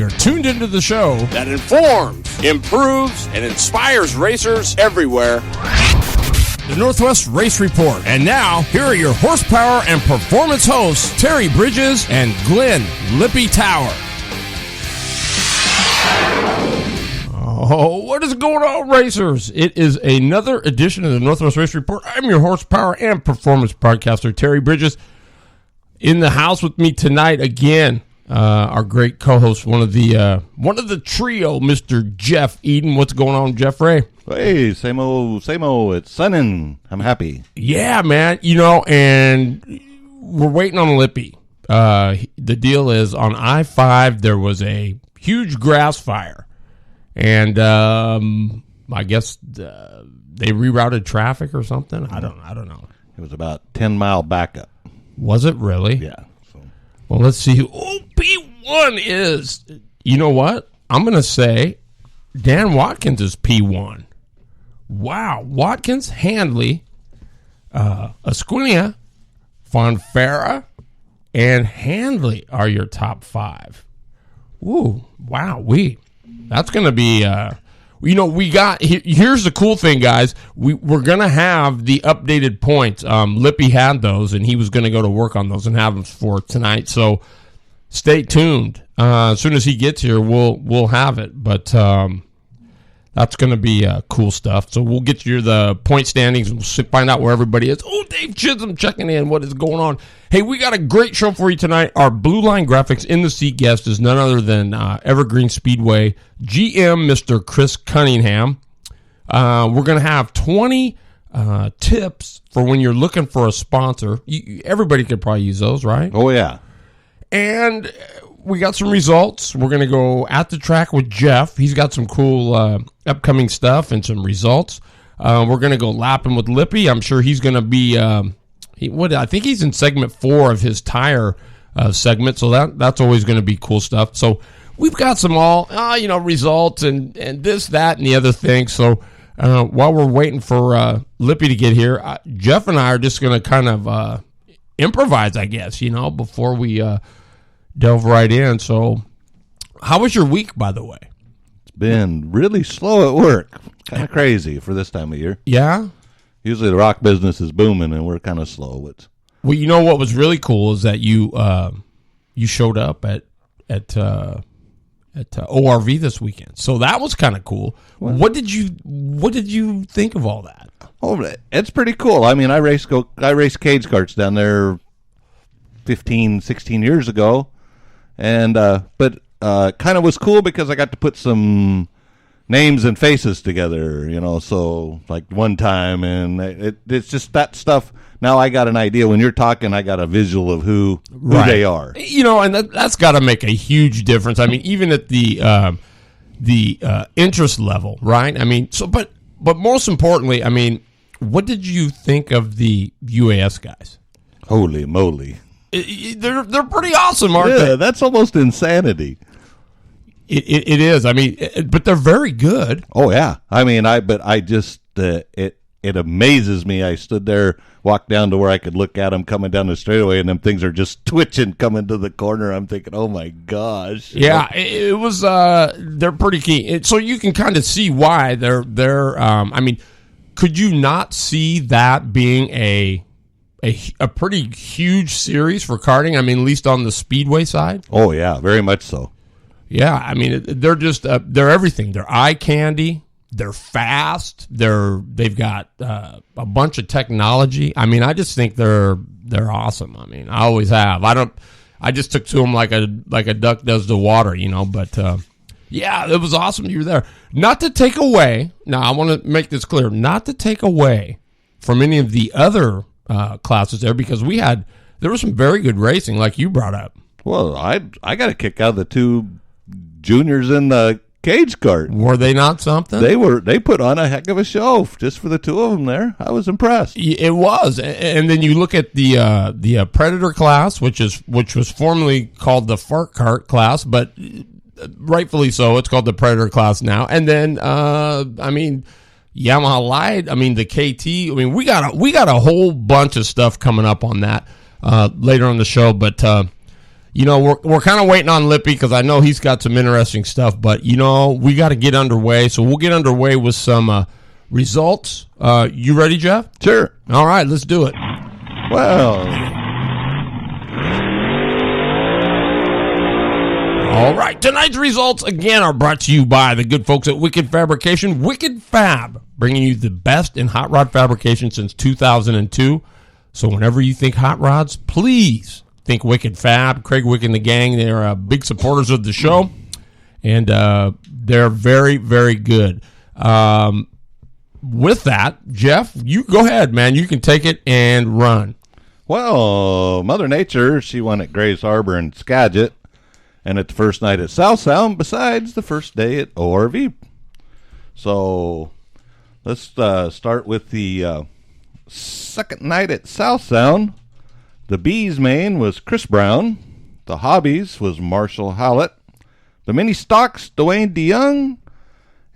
You're tuned into the show that informs, improves, and inspires racers everywhere. The Northwest Race Report. And now, here are your horsepower and performance hosts, Terry Bridges and Glenn Lippy Tower. Oh, what is going on, racers? It is another edition of the Northwest Race Report. I'm your horsepower and performance broadcaster, Terry Bridges. In the house with me tonight again, our great co-host, one of the trio, Mr. Jeff Eden. What's going on, Jeff Ray? Hey, same old. It's sunning. I'm happy. Yeah, man. And we're waiting on Lippy. The deal is on I-5, there was a huge grass fire. And I guess they rerouted traffic or something. I don't know. It was about 10-mile backup. Was it really? Yeah. So. Well, let's see who P1 is. You know what? I'm going to say Dan Watkins is P1. Wow. Watkins, Handley, Esquina, Fonfara, and Handley are your top five. Ooh, wow. That's going to be, here's the cool thing, guys. We're going to have the updated points. Lippy had those, and he was going to go to work on those and have them for tonight. So stay tuned. As soon as he gets here, we'll have it. But that's going to be cool stuff. So we'll get you the point standings and we'll find out where everybody is. Oh, Dave Chisholm checking in. What is going on? Hey, we got a great show for you tonight. Our Blue Line Graphics in the seat guest is none other than Evergreen Speedway GM, Mr. Chris Cunningham. We're going to have 20 tips for when you're looking for a sponsor. Everybody could probably use those, right? Oh, yeah. And we got some results. We're going to go at the track with Jeff. He's got some cool upcoming stuff and some results. We're going to go lapping with Lippy. I'm sure he's going to be I think he's in segment 4 of his tire segment, so that's always going to be cool stuff. So we've got some results and this, that, and the other thing. So while we're waiting for Lippy to get here, Jeff and I are just going to kind of improvise, I guess, before we delve right in. So how was your week, by the way? It's been really slow at work. Kind of crazy for this time of year. Yeah? Usually the rock business is booming, and we're kind of slow. Well, what was really cool is that you showed up at ORV this weekend, so that was kind of cool. What did you think of all that? Oh, it's pretty cool. I mean, I raced cage karts down there 15, 16 years ago, and but kind of was cool because I got to put some names and faces together, so like one time, and it's just that stuff. Now I got an idea. When you're talking, I got a visual of who they are. And that's got to make a huge difference. I mean, even at the interest level, right? I mean, but most importantly, I mean, what did you think of the UAS guys? Holy moly. They're pretty awesome, aren't they? Yeah, that's almost insanity. It is. I mean, but they're very good. Oh yeah. I mean, it amazes me. I stood there, walked down to where I could look at them coming down the straightaway, and them things are just twitching coming to the corner. I'm thinking, oh my gosh. Yeah, it was. They're pretty key. So you can kind of see why they're. I mean, could you not see that being a pretty huge series for karting? I mean, at least on the speedway side. Oh yeah, very much so. Yeah, I mean, they're just they're everything. They're eye candy. They're fast. They've got a bunch of technology. I mean, I just think they're awesome. I mean, I always have. I just took to them like a duck does to water, But yeah, it was awesome you were there. Not to take away. Now, I want to make this clear. Not to take away from any of the other classes there, because there was some very good racing, like you brought up. Well, I got a kick out of the two juniors in the cage kart. Were they not something? They put on a heck of a show just for the two of them there. I was impressed. It was. And then you look at the Predator class, which was formerly called the Fart Cart class, but rightfully so, it's called the Predator class now. And then Yamaha Light, the KT. We got a whole bunch of stuff coming up on that later on the show, but we're kind of waiting on Lippy because I know he's got some interesting stuff, but, we got to get underway. So we'll get underway with some results. You ready, Jeff? Sure. All right, let's do it. Well... All right, tonight's results, again, are brought to you by the good folks at Wicked Fabrication. Wicked Fab, bringing you the best in hot rod fabrication since 2002. So whenever you think hot rods, please think Wicked Fab. Craig Wick and the gang, they're big supporters of the show, and they're very, very good. With that, Jeff, you go ahead, man. You can take it and run. Well, Mother Nature, she won at Grays Harbor and Skagit. And at the first night at South Sound, besides the first day at ORV. So let's start with the second night at South Sound. The Bees main was Chris Brown. The Hobbies was Marshall Howlett. The Mini Stocks, Dwayne DeYoung.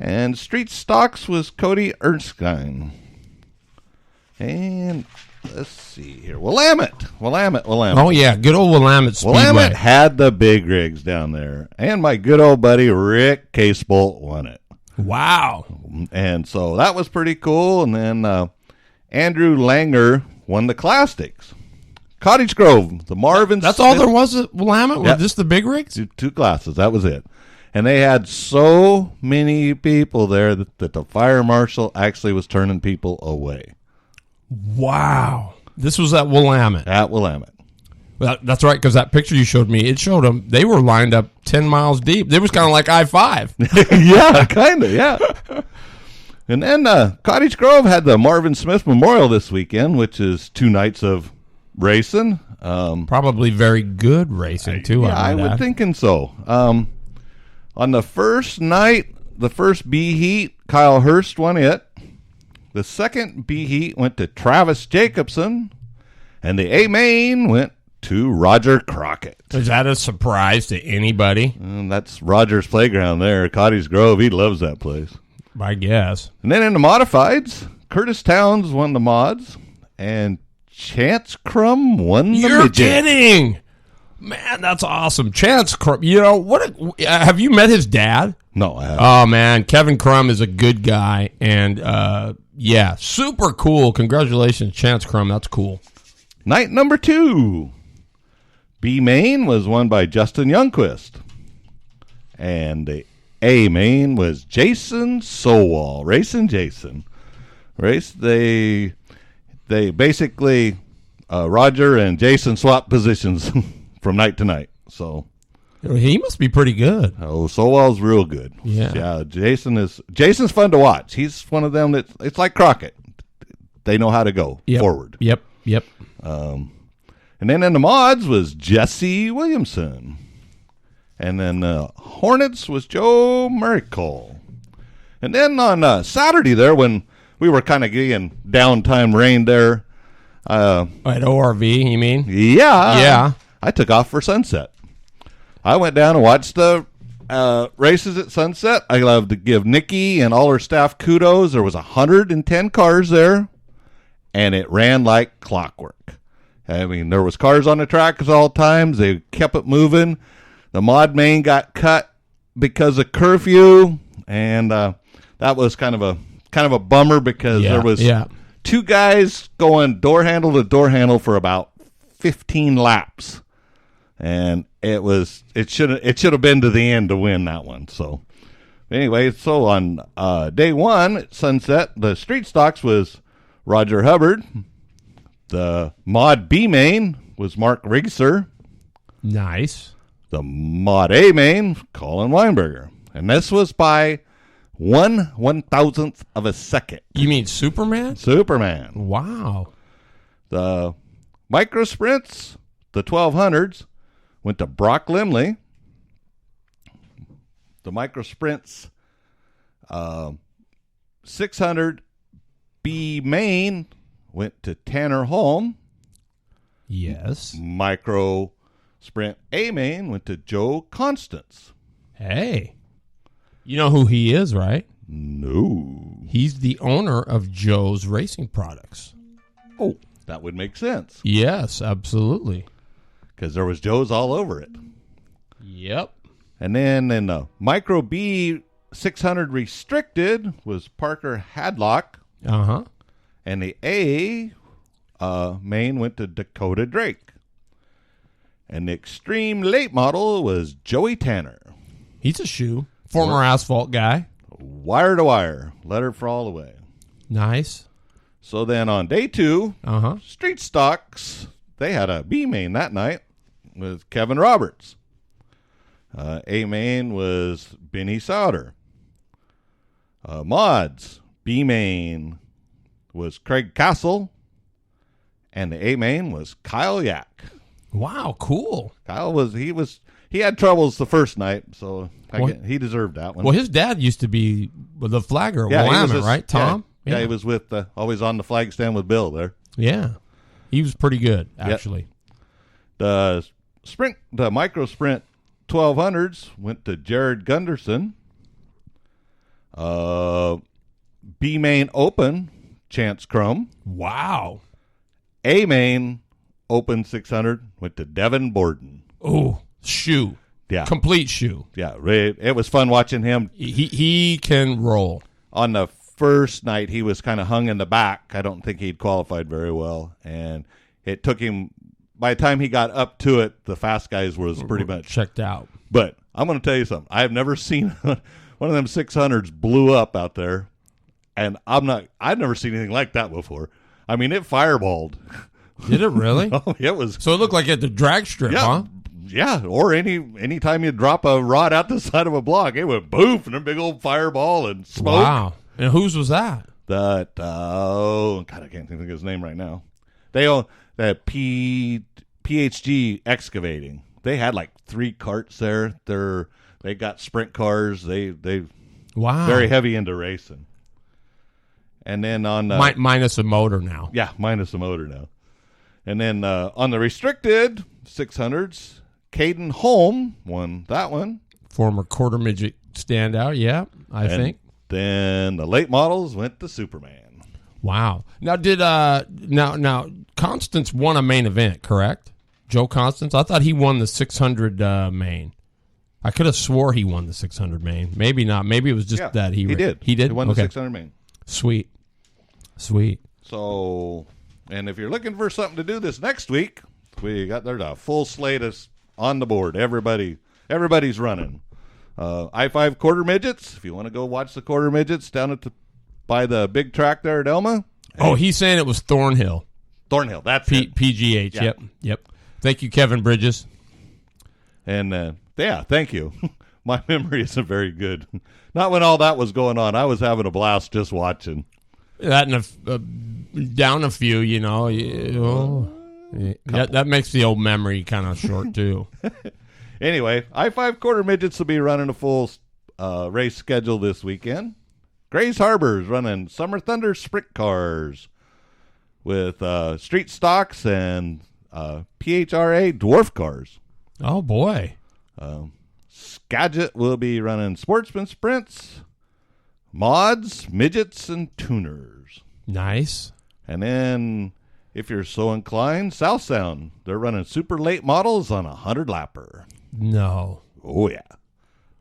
And Street Stocks was Cody Erskine. And... let's see here. Willamette. Oh, yeah. Good old Willamette Speedway. Willamette had the big rigs down there. And my good old buddy Rick Casebolt won it. Wow. And so that was pretty cool. And then Andrew Langer won the Classics. Cottage Grove, the Marvin That's Smith. all there was at Willamette? Yep. Was this the big rigs? Two classes. That was it. And they had so many people there that the fire marshal actually was turning people away. Wow. This was at Willamette. At Willamette. Well, that's right, because that picture you showed me, it showed them, they were lined up 10 miles deep. It was kind of like I-5. Yeah, kind of, yeah. And then Cottage Grove had the Marvin Smith Memorial this weekend, which is 2 nights of racing. Probably very good racing, too. Yeah, I would thinking so. On the first night, the first B heat, Kyle Hurst won it. The second B heat went to Travis Jacobson, and the A main went to Roger Crockett. Is that a surprise to anybody? That's Roger's playground there, Cottage Grove. He loves that place. I guess. And then in the modifieds, Curtis Towns won the mods, and Chance Crum won the You're midget. kidding! Man, that's awesome. Chance Crum, have you met his dad? No, I haven't. Oh, man, Kevin Crum is a good guy, and yeah, super cool. Congratulations, Chance Crum. That's cool. Night number 2. B main was won by Justin Youngquist. And the A main was Jason Sowall. Racing Jason. They basically, Roger and Jason swapped positions from night to night. So he must be pretty good. Oh, Sowall's real good. Yeah. Jason's fun to watch. He's one of them that it's like Crockett. They know how to go forward. Yep. And then in the mods was Jesse Williamson. And then Hornets was Joe Murray-Cole. And then on Saturday there, when we were kind of getting downtime rain there. At ORV, you mean? Yeah. Yeah. I took off for Sunset. I went down and watched the races at Sunset. I love to give Nikki and all her staff kudos. There was 110 cars there, and it ran like clockwork. I mean, there was cars on the track at all times. They kept it moving. The mod main got cut because of curfew, and that was kind of a bummer because there was 2 guys going door handle to door handle for about 15 laps. And it should have been to the end to win that one. So anyway, so on day 1 at Sunset, the street stocks was Roger Hubbard. The mod B main was Mark Rigser. Nice. The mod A main, Colin Weinberger. And this was by 1/1000th of a second. You mean Superman? Superman. Wow. The micro sprints, the 1200s, went to Brock Limley. The micro sprints 600 B main went to Tanner Holm. Yes. Micro sprint A main went to Joe Constance. Hey. You know who he is, right? No. He's the owner of Joe's Racing Products. Oh, that would make sense. Yes, absolutely. because there was Joe's all over it. Yep. And then in the Micro B 600 restricted was Parker Hadlock. Uh-huh. And the A main went to Dakota Drake. And the extreme late model was Joey Tanner. He's a shoe. Former asphalt guy. Wire to wire. Let her fall the way. Nice. So then on day 2, Uh-huh. Street Stocks, they had a B main that night with Kevin Roberts. A main was Benny Sauter. Mods, B main was Craig Castle. And the A main was Kyle Yak. Wow, cool. Kyle he had troubles the first night, so he deserved that one. Well, his dad used to be the flagger at he was Willamette, right, Tom? Yeah, he was with always on the flag stand with Bill there. Yeah. He was pretty good, actually. The micro sprint 1200s went to Jared Gunderson. B main open, Chance Crum. Wow. A main open 600 went to Devin Borden. Oh, shoe. Yeah. Complete shoe. Yeah, it was fun watching him. He can roll. On the first night, he was kind of hung in the back. I don't think he'd qualified very well. And it took him, by the time he got up to it, the fast guys was pretty much checked out. But I'm going to tell you something. I've never seen one of them 600s blew up out there. And I've never seen anything like that before. I mean, it fireballed. Did it really? Oh, it was. So it looked like at the drag strip, huh? Yeah, or any time you drop a rod out the side of a block, it would boof and a big old fireball and smoke. Wow. And whose was that? God, I can't think of his name right now. They own that PHG Excavating. They had like 3 carts there. They got sprint cars. They Wow. very heavy into racing. And then on minus a motor now. Yeah, minus a motor now. And then on the restricted 600s, Caden Holm won that one. Former quarter midget standout, yeah, I think. Then the late models went to Superman. Wow. Now did now Constance won a main event, correct? Joe Constance? I thought he won the 600 main. I could have swore he won the 600 main. Maybe not. Maybe it was just that he did. He did. He won the 600 main. Sweet. So, and if you're looking for something to do this next week, there's a full slate on the board. Everybody's running. I-5 quarter midgets. If you want to go watch the quarter midgets down by the big track there at Elma. Oh, he's saying it was Thornhill. Thornhill, that's it. PGH. Yeah. Yep. Thank you, Kevin Bridges. And thank you. My memory isn't very good. Not when all that was going on. I was having a blast just watching. That and down a few, that makes the old memory kind of short too. Anyway, I-5 quarter midgets will be running a full race schedule this weekend. Grays Harbor's running Summer Thunder sprint cars with street stocks and PHRA dwarf cars. Oh boy. Skagit will be running sportsman sprints, mods, midgets, and tuners. Nice. And then, if you're so inclined, South Sound. They're running super late models on a 100-lapper. No. Oh, yeah.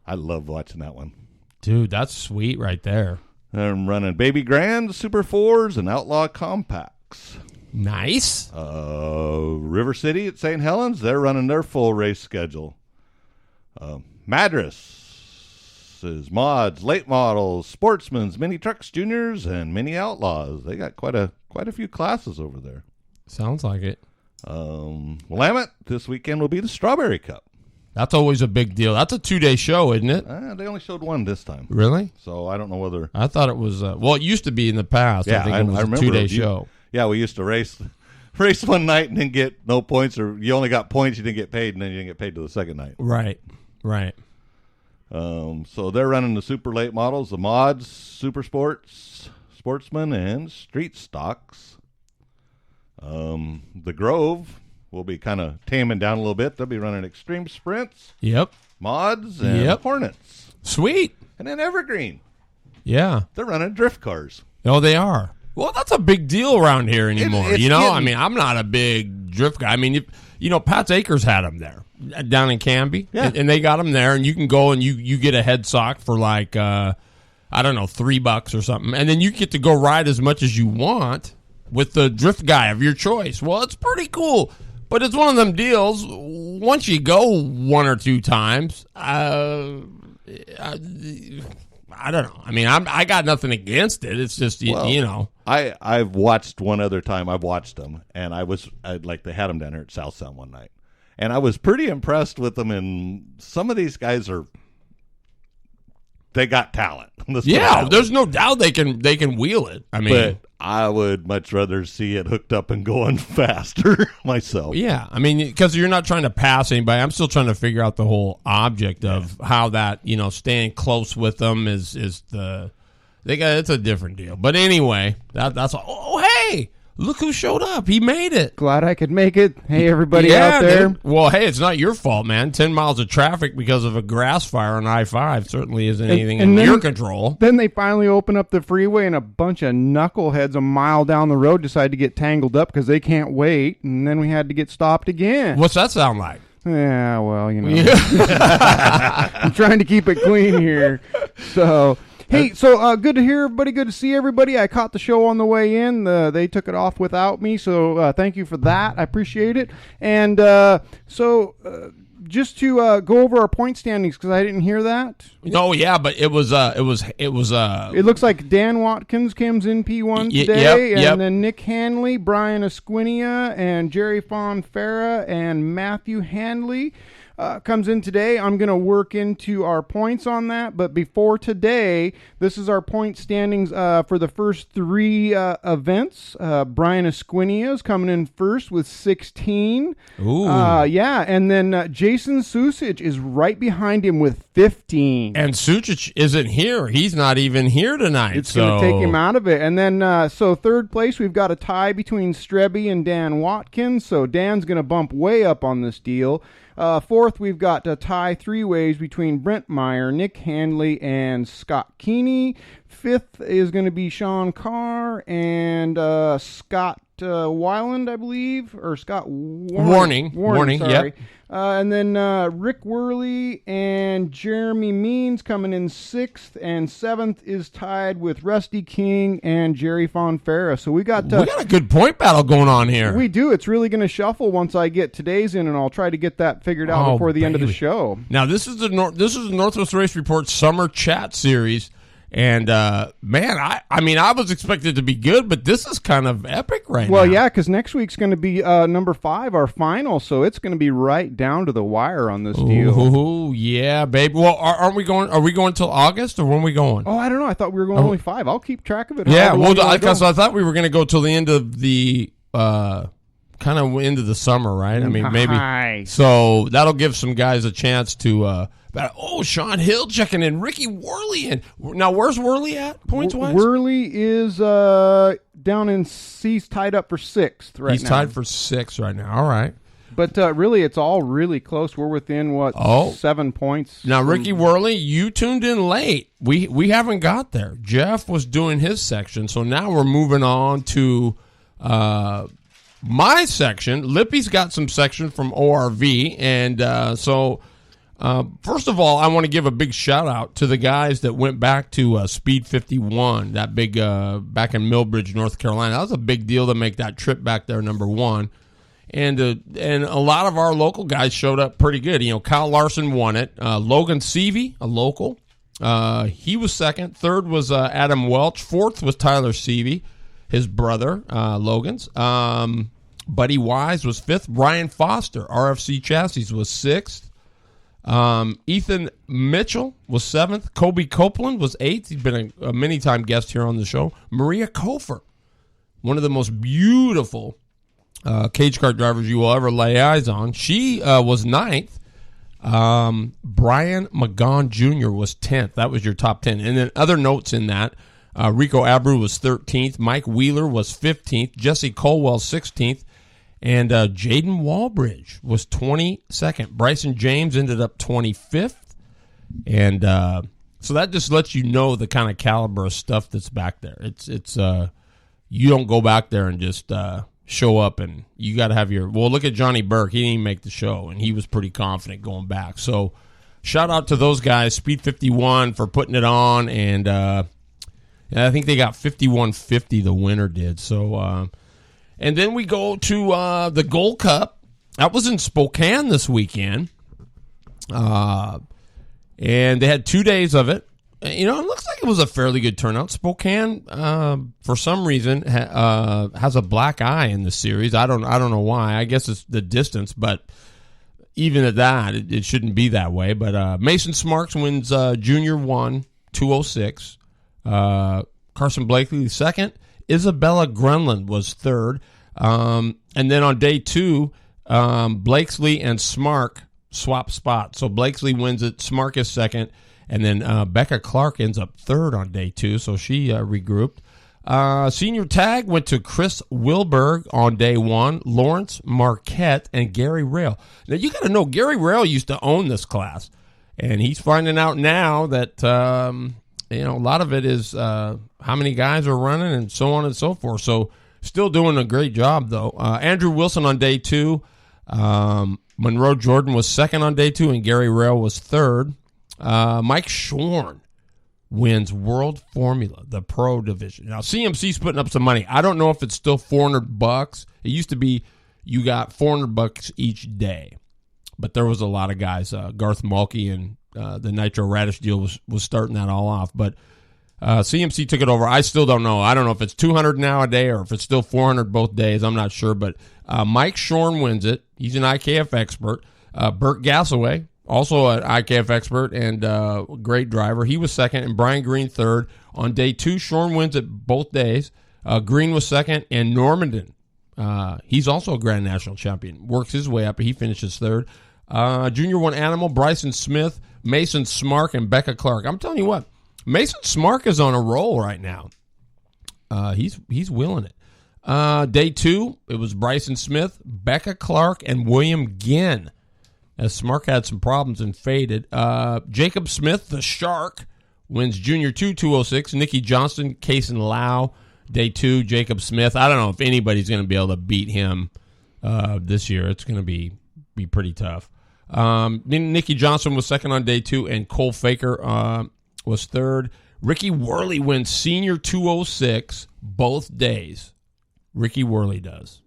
I love watching that one. Dude, that's sweet right there. I'm running Baby Grand, Super 4s, and Outlaw Compacts. Nice. River City at St. Helens, they're running their full race schedule. Madras is mods, late models, sportsmen's, mini trucks, juniors, and mini outlaws. They got quite a few classes over there. Sounds like it. Willamette this weekend will be the Strawberry Cup. That's always a big deal. That's a 2-day show, isn't it? They only showed one this time. Really? So I don't know whether... I thought it was... it used to be in the past. Yeah, I think it was a 2-day show. Yeah, we used to race one night and then get no points, or you only got points, you didn't get paid, and then you didn't get paid till the second night. Right. So they're running the super late models, the mods, super sports, sportsmen, and street stocks. The Grove will be kind of taming down a little bit. They'll be running extreme sprints, Yep. mods, and Hornets. Sweet. And then Evergreen. Yeah. They're running drift cars. Oh, they are. Well, that's a big deal around here anymore. It's I getting... mean, I'm not a big drift guy. I mean, Pat's Acres had them there down in Canby, and they got them there, and you can go and you get a head sock for like I don't know, $3 or something, and then you get to go ride as much as you want with the drift guy of your choice. Well, it's pretty cool, but it's one of them deals. Once you go one or two times, I don't know. I mean, I got nothing against it. It's just I've watched one other time. I've watched them, and they had them down here at South Sound one night, and I was pretty impressed with them. And some of these guys they got talent. There's no doubt they can wheel it. I mean, but I would much rather see it hooked up and going faster myself. Yeah, I mean, because you're not trying to pass anybody. I'm still trying to figure out the whole object of how that, staying close with them it's a different deal. But anyway, that's all. Oh, hey, look who showed up. He made it. Glad I could make it. Hey, everybody out there. Dude. Well, hey, it's not your fault, man. 10 miles of traffic because of a grass fire on I-5 certainly isn't anything in your control. Then they finally open up the freeway, and a bunch of knuckleheads a mile down the road decide to get tangled up because they can't wait, and then we had to get stopped again. What's that sound like? Yeah, well, I'm trying to keep it clean here. So... Hey, so good to hear everybody. Good to see everybody. I caught the show on the way in. They took it off without me, so thank you for that. I appreciate it. And just to go over our point standings, because I didn't hear that. No, yeah, but it was. It looks like Dan Watkins comes in P1 today, and then Nick Hanley, Brian Esquinia, and Jerry Fonfera, and Matthew Handley. Comes in today. I'm going to work into our points on that. But before today, this is our point standings for the first three events. Brian Esquinia is coming in first with 16. Ooh. And then Jason Susich is right behind him with 15. And Susich isn't here. He's not even here tonight. It's going to take him out of it. And then, so third place, we've got a tie between Strebbe and Dan Watkins. So Dan's going to bump way up on this deal. Fourth, we've got a tie three ways between Brent Meyer, Nick Handley, and Scott Keeney. Fifth is going to be Sean Carr and Scott Weiland, I believe, or Scott Warning, sorry. Yep. And then Rick Worley and Jeremy Means coming in sixth, and seventh is tied with Rusty King and Jerry Fonfera. So we got a good point battle going on here. We do. It's really going to shuffle once I get today's in, and I'll try to get that figured out before the end of the show. Now this is the Northwest Race Report Summer Chat Series. And, man, I was expected to be good, but this is kind of epic right now. Well, yeah, because next week's going to be number 5, our final, so it's going to be right down to the wire on this deal. Ooh, yeah, baby. Well, are we going till August, or when are we going? Oh, I don't know. I thought we were going only 5. I'll keep track of it. Yeah, well, I thought we were going to go till the end of the kind of into the summer, right? I mean, maybe. So that'll give some guys a chance to Sean Hill checking in. Ricky Worley in. Now, where's Worley at, points-wise? Worley is down in he's tied up for 6th right now. He's tied for 6th right now. All right. But really, it's all really close. We're within, 7 points. Now, Ricky Worley, you tuned in late. We haven't got there. Jeff was doing his section, so now we're moving on to my section. Lippy's got some section from ORV, and so... first of all, I want to give a big shout out to the guys that went back to Speed 51, that big back in Millbridge, North Carolina. That was a big deal to make that trip back there, number one. And a lot of our local guys showed up pretty good. Kyle Larson won it. Logan Seavey, a local, he was second. Third was Adam Welch. Fourth was Tyler Seavey, his brother, Logan's. Buddy Wise was fifth. Ryan Foster, RFC Chassis, was sixth. Ethan Mitchell was 7th. Kobe Copeland was 8th. He's been a many-time guest here on the show. Maria Kofer, one of the most beautiful cage kart drivers you will ever lay eyes on. She was 9th. Brian McGon Jr. was 10th. That was your top 10. And then other notes in that, Rico Abreu was 13th. Mike Wheeler was 15th. Jesse Colwell, 16th. And Jaden Walbridge was 22nd. Bryson James ended up 25th. And so that just lets you know the kind of caliber of stuff that's back there. It's you don't go back there and just show up and you got to have your. Well, look at Johnny Burke. He didn't even make the show, and he was pretty confident going back. So, shout out to those guys, Speed 51 for putting it on, and I think they got 51.50. The winner did. So, and then we go to the Gold Cup. That was in Spokane this weekend, and they had 2 days of it. It looks like it was a fairly good turnout. Spokane, for some reason, has a black eye in the series. I don't know why. I guess it's the distance, but even at that, it shouldn't be that way. But Mason Smarks wins Junior 1, 206. Carson Blakely second. Isabella Grunland was third. And then on day 2, Blakesley and Smark swap spots. So Blakesley wins it. Smark is second. And then Becca Clark ends up third on day 2, so she regrouped. Senior tag went to Chris Wilberg on day 1, Lawrence Marquette, and Gary Rail. Now, you got to know, Gary Rail used to own this class, and he's finding out now that, a lot of it is how many guys are running and so on and so forth. So, still doing a great job, though. Andrew Wilson on day 2. Monroe Jordan was second on day 2, and Gary Rail was third. Mike Shorn wins World Formula, the pro division. Now, CMC's putting up some money. I don't know if it's still $400. It used to be you got $400 each day, but there was a lot of guys. Garth Mulkey and the Nitro Radish deal was starting that all off. But CMC took it over. I still don't know. I don't know if it's $200 now a day or if it's still $400 both days. I'm not sure. But Mike Shorn wins it. He's an IKF expert. Burt Gassaway, also an IKF expert and great driver. He was second, and Brian Green third. On day 2, Shorn wins it both days. Green was second, and Normandin, he's also a Grand National champion. Works his way up, and he finishes third. Junior 1 Animal, Bryson Smith, Mason Smark, and Becca Clark. I'm telling you what, Mason Smark is on a roll right now. He's willing it. Day 2, it was Bryson Smith, Becca Clark, and William Ginn, as Smark had some problems and faded. Jacob Smith, the Shark, wins Junior 2, 206. Nicky Johnston, Kaysen Lau, day 2. Jacob Smith. I don't know if anybody's going to be able to beat him this year. It's going to be pretty tough. Nicky Johnston was second on day 2, and Cole Faker was third. Ricky Worley wins Senior 206 both days. Ricky Worley does.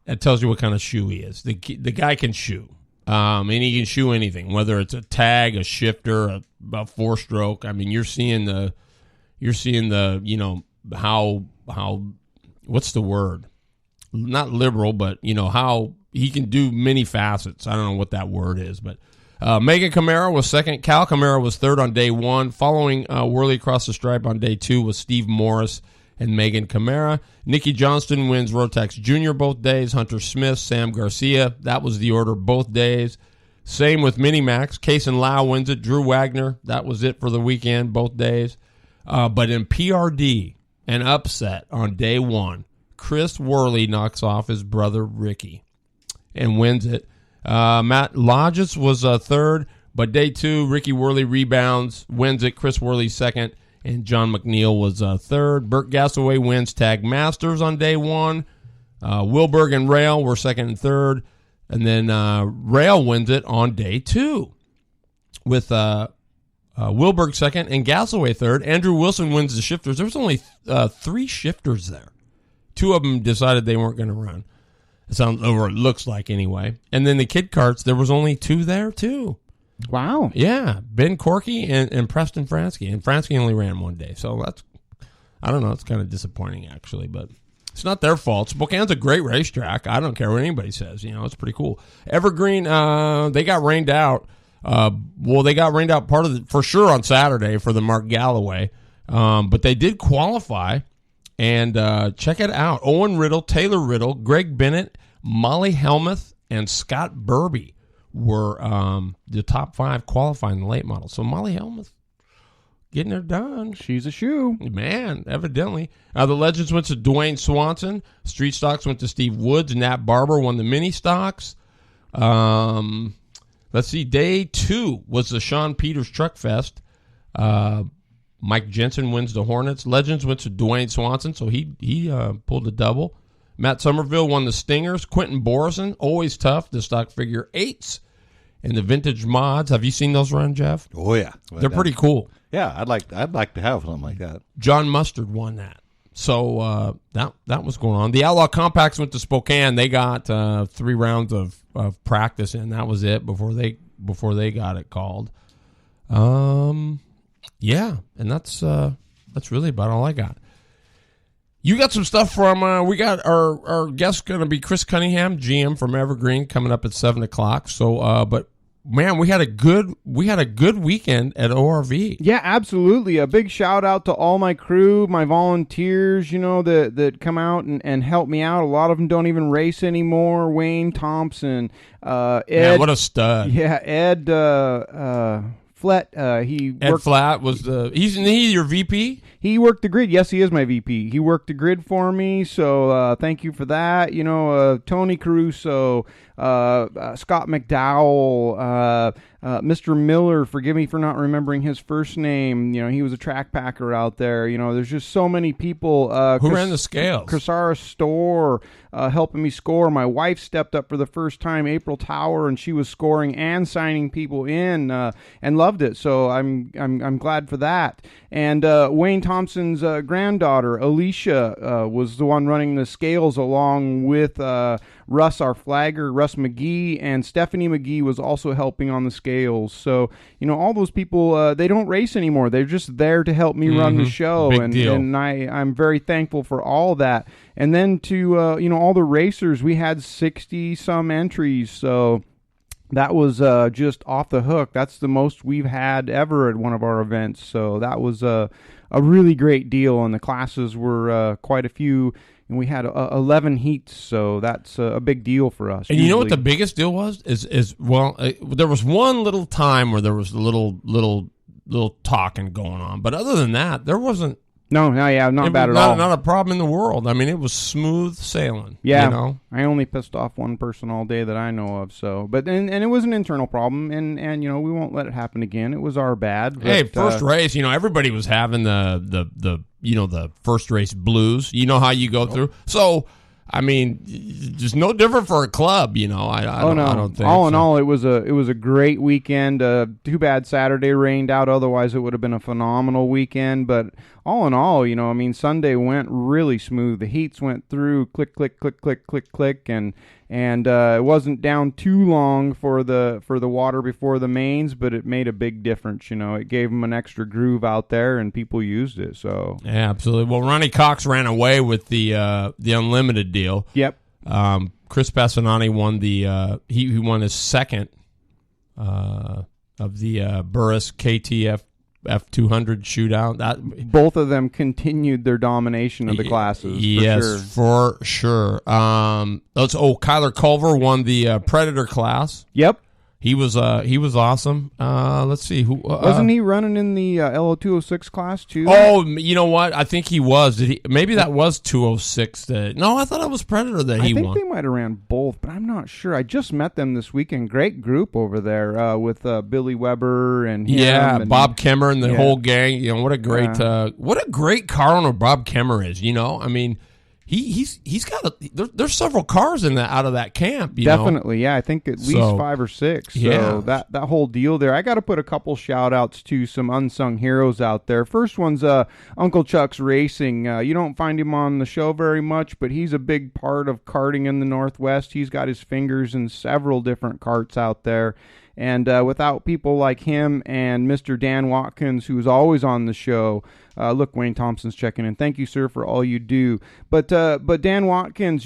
That tells you what kind of shoe he is. The guy can shoe. And he can shoe anything, whether it's a tag, a shifter, a 4-stroke. I mean, you're seeing the how what's the word? Not liberal, but how he can do many facets. I don't know what that word is, but Megan Camara was second. Cal Camara was third on day 1. Following Worley across the stripe on day 2 was Steve Morris and Megan Camara. Nicky Johnston wins Rotax Junior both days. Hunter Smith, Sam Garcia. That was the order both days. Same with Minimax. Kaysen Lau wins it. Drew Wagner. That was it for the weekend both days. But in PRD, an upset on day 1. Chris Worley knocks off his brother Ricky and wins it. Matt Lodges was third, but day 2, Ricky Worley rebounds, wins it. Chris Worley second, and John McNeil was third. Burt Gassaway wins Tag Masters on day 1. Wilberg and Rail were second and third, and then Rail wins it on day 2 with Wilberg second and Gassaway third. Andrew Wilson wins the shifters. There was only 3 shifters there. 2 of them decided they weren't going to run. It sounds over. It looks like anyway. And then the kid carts, there was only 2 there too. Wow. Yeah, Ben Corky and Preston Fransky, and Fransky only ran one day, so that's, I don't know, it's kind of disappointing actually, but it's not their fault. Spokane's a great racetrack. I don't care what anybody says. It's pretty cool. Evergreen, they got rained out. They got rained out for sure on Saturday for the Mark Galloway, but they did qualify. And check it out. Owen Riddle, Taylor Riddle, Greg Bennett, Molly Helmuth, and Scott Burby were the top 5 qualifying the late model. So Molly Helmuth getting her done. She's a shoe. Man, evidently. The Legends went to Dwayne Swanson. Street Stocks went to Steve Woods. Nat Barber won the mini stocks. Let's see. Day 2 was the Sean Peters Truck Fest. Mike Jensen wins the Hornets. Legends went to Dwayne Swanson, so he pulled a double. Matt Somerville won the Stingers. Quentin Borison, always tough, the stock figure 8s. And the vintage mods, have you seen those run, Jeff? Oh, yeah. They're pretty cool. Yeah, I'd like to have something like that. John Mustard won that. So that was going on. The Outlaw Compacts went to Spokane. They got 3 rounds of practice in. That was it before they got it called. Yeah, and that's really about all I got. You got some stuff from we got our guest going to be Chris Cunningham, GM from Evergreen, coming up at 7:00. So, but man, we had a good weekend at ORV. Yeah, absolutely. A big shout out to all my crew, my volunteers, that come out and help me out. A lot of them don't even race anymore. Wayne Thompson, Ed. Man, what a stud. Yeah, Ed Flett. Ed Flatt was he's your VP? He worked the grid. Yes, he is my VP. He worked the grid for me, so thank you for that. Tony Caruso, Scott McDowell, Mr. Miller, forgive me for not remembering his first name. He was a track packer out there. There's just so many people. Who ran the scales? Chrisara Store helping me score. My wife stepped up for the first time, April Tower, and she was scoring and signing people in and loved it. So I'm glad for that. And Wayne Thompson's granddaughter, Alicia, was the one running the scales along with Russ, our flagger, Russ McGee, and Stephanie McGee was also helping on the scales. So, all those people, they don't race anymore. They're just there to help me run the show. Big deal. And I'm very thankful for all that. And then to, all the racers, we had 60-some entries. So that was just off the hook. That's the most we've had ever at one of our events. So that was a really great deal. And the classes were quite a few. And we had 11 heats, so that's a big deal for us. And usually. You know what the biggest deal was? There was one little time where there was a little talking going on, but other than that, there wasn't. Not bad at all. Not a problem in the world. I mean, it was smooth sailing. Yeah, I only pissed off one person all day that I know of. So, but and it was an internal problem, and we won't let it happen again. It was our bad. But, hey, first race, everybody was having the first race blues. You know how you go through. So, I mean, just no different for a club. I don't think. All in all, it was a great weekend. Too bad Saturday rained out. Otherwise, it would have been a phenomenal weekend. But all in all, Sunday went really smooth. The heats went through click, click, click, click, click, click, and it wasn't down too long for the water before the mains, but it made a big difference. It gave them an extra groove out there, and people used it. So yeah, absolutely. Well, Ronnie Cox ran away with the unlimited deal. Yep. Chris Passanani won he won his second of the Burris KTF F200 shootout. Both of them continued their domination of the classes. Yes, for sure. Kyler Culver won the Predator class. Yep. He was awesome. Let's see who wasn't he running in the LO206 class too? Oh, you know what? I think he was. Did he? Maybe that was 206. No, I thought it was Predator that he won. I think they might have ran both, but I'm not sure. I just met them this weekend. Great group over there with Billy Weber and him and Bob Kemmer and the whole gang. What a great car owner Bob Kemmer is. I mean. He's got there's several cars out of that camp. Definitely, yeah. I think at least 5 or 6. So yeah. that whole deal there. I got to put a couple shout outs to some unsung heroes out there. First one's Uncle Chuck's Racing. You don't find him on the show very much, but he's a big part of karting in the Northwest. He's got his fingers in several different karts out there. And without people like him and Mr. Dan Watkins, who's always on the show, look, Wayne Thompson's checking in. Thank you, sir, for all you do. But Dan Watkins,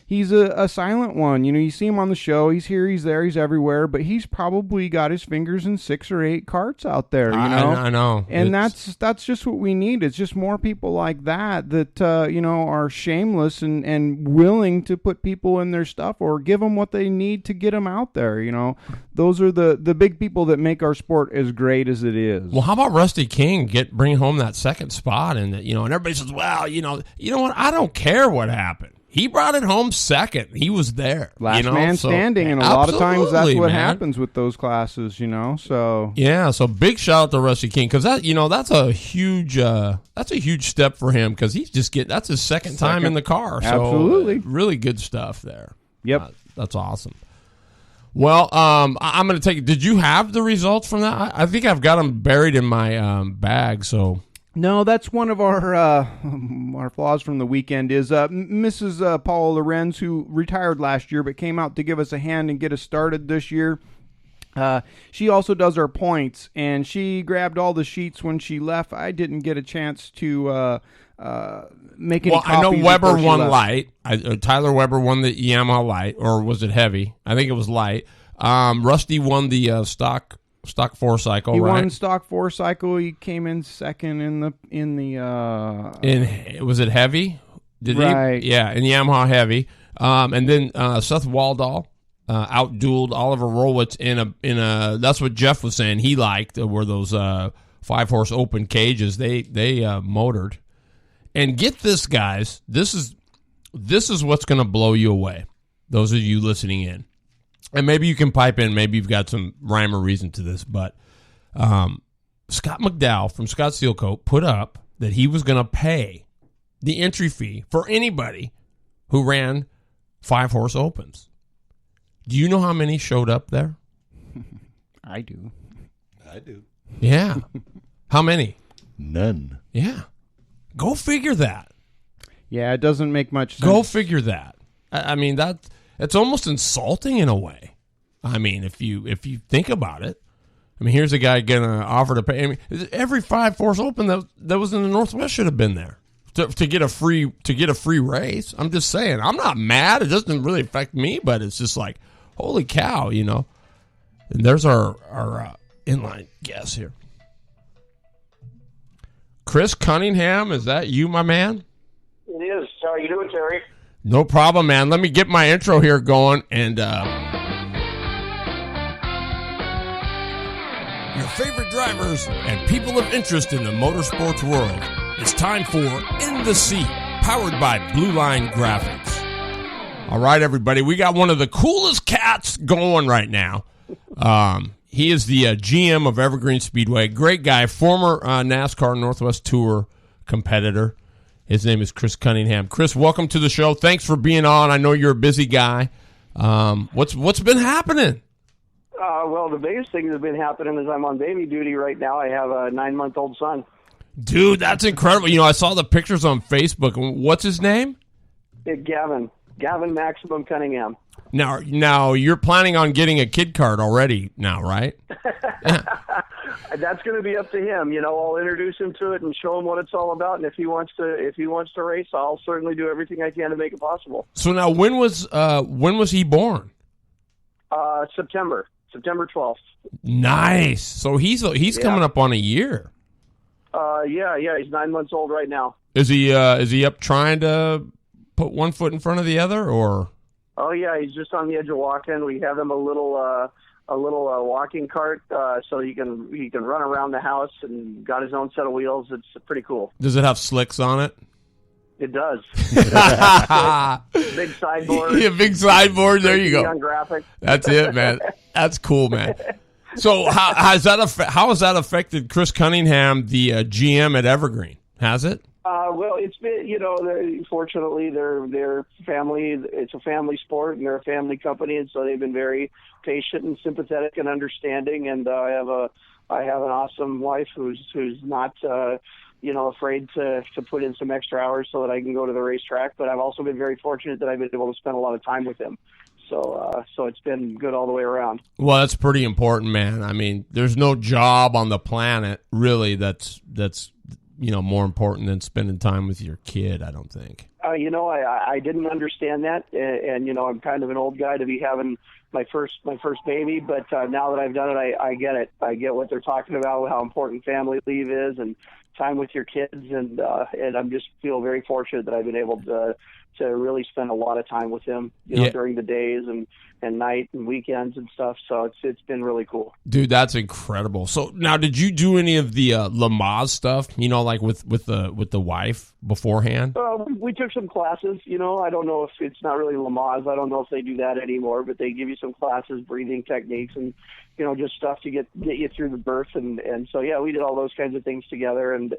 he's a silent one. You see him on the show. He's here, he's there, he's everywhere. But he's probably got his fingers in 6 or 8 karts out there. I know. And that's just what we need. It's just more people like that are shameless and willing to put people in their stuff or give them what they need to get them out there. Those are the big people that make our sport as great as it is. Well, how about Rusty King bring home that second spot, and and everybody says, well, you know what? I don't care what happened. he brought it home second. He was there. Last man standing, and a lot of times that's what happens with those classes, So yeah, so big shout out to Rusty King, because that's a huge step for him, because he's just that's his second time in the car. So, absolutely, really good stuff there. Yep, that's awesome. Well, I'm going to take it. Did you have the results from that? I think I've got them buried in my bag. So. No, that's one of our flaws from the weekend is Mrs. Paula Lorenz, who retired last year but came out to give us a hand and get us started this year. She also does our points, and she grabbed all the sheets when she left. I didn't get a chance to make any copies. I know Weber won light. Tyler Weber won the Yamaha light, or was it heavy? I think it was light. Rusty won the stock 4 cycle. He right? won stock 4 cycle. He came in second in the. Was it heavy? Right. He? Yeah, in Yamaha heavy. And then Seth Waldall outdueled Oliver Rolwitz in a. That's what Jeff was saying. He liked were those 5-horse open cages. They motored. And get this, guys. This is what's going to blow you away. Those of you listening in. And maybe you can pipe in. Maybe you've got some rhyme or reason to this. But Scott McDowell from Scott Steelcoat put up that he was going to pay the entry fee for anybody who ran 5-horse opens. Do you know how many showed up there? I do. Yeah. How many? None. Yeah. Go figure that. Yeah, it doesn't make much sense. Go figure that. I mean, it's almost insulting in a way. I mean, if you think about it. I mean, here's a guy gonna offer to pay. I mean, every 5-horse open that was in the Northwest should have been there to get a free race. I'm just saying. I'm not mad. It doesn't really affect me, but it's just like, holy cow, And there's our inline guess here. Chris Cunningham, is that you, my man? It is. How are you doing, Terry? No problem, man. Let me get my intro here going. And your favorite drivers and people of interest in the motorsports world. It's time for In the Seat, powered by Blue Line Graphics. All right, everybody. We got one of the coolest cats going right now. He is the GM of Evergreen Speedway. Great guy, former NASCAR Northwest Tour competitor. His name is Chris Cunningham. Chris, welcome to the show. Thanks for being on. I know you're a busy guy. What's been happening? Well, the biggest thing that's been happening is I'm on baby duty right now. I have a 9-month-old son. Dude, that's incredible. I saw the pictures on Facebook. What's his name? Gavin Maximum Cunningham. Now you're planning on getting a kid card already now, right? That's going to be up to him. I'll introduce him to it and show him what it's all about. And if he wants to race, I'll certainly do everything I can to make it possible. So now, when was he born? September 12th. Nice. So he's coming up on a year. Yeah. He's 9 months old right now. Is he up trying to put one foot in front of the other, or? Oh yeah, he's just on the edge of walking. We have him a little walking cart, so he can run around the house and got his own set of wheels. It's pretty cool. Does it have slicks on it? It does. Big sideboard. Yeah, big sideboard. There you go. On graphic. That's it, man. That's cool, man. So how has that affected Chris Cunningham, the GM at Evergreen? Has it? Well, it's been, fortunately, they're family. It's a family sport, and they're a family company, and so they've been very patient and sympathetic and understanding. And I have an awesome wife who's not, afraid to put in some extra hours so that I can go to the racetrack. But I've also been very fortunate that I've been able to spend a lot of time with him. So it's been good all the way around. Well, that's pretty important, man. I mean, there's no job on the planet really that's more important than spending time with your kid, I don't think. I didn't understand that, and I'm kind of an old guy to be having my first baby, but now that I've done it, I get it. I get what they're talking about, how important family leave is, and time with your kids, and I'm just feel very fortunate that I've been able to really spend a lot of time with him, during the days and night and weekends and stuff. So it's been really cool. Dude, that's incredible. So now, did you do any of the Lamaze stuff? Like with the wife beforehand? We took some classes. I don't know if it's not really Lamaze. I don't know if they do that anymore, but they give you some classes, breathing techniques, and just stuff to get you through the birth. And so yeah, we did all those kinds of things together, and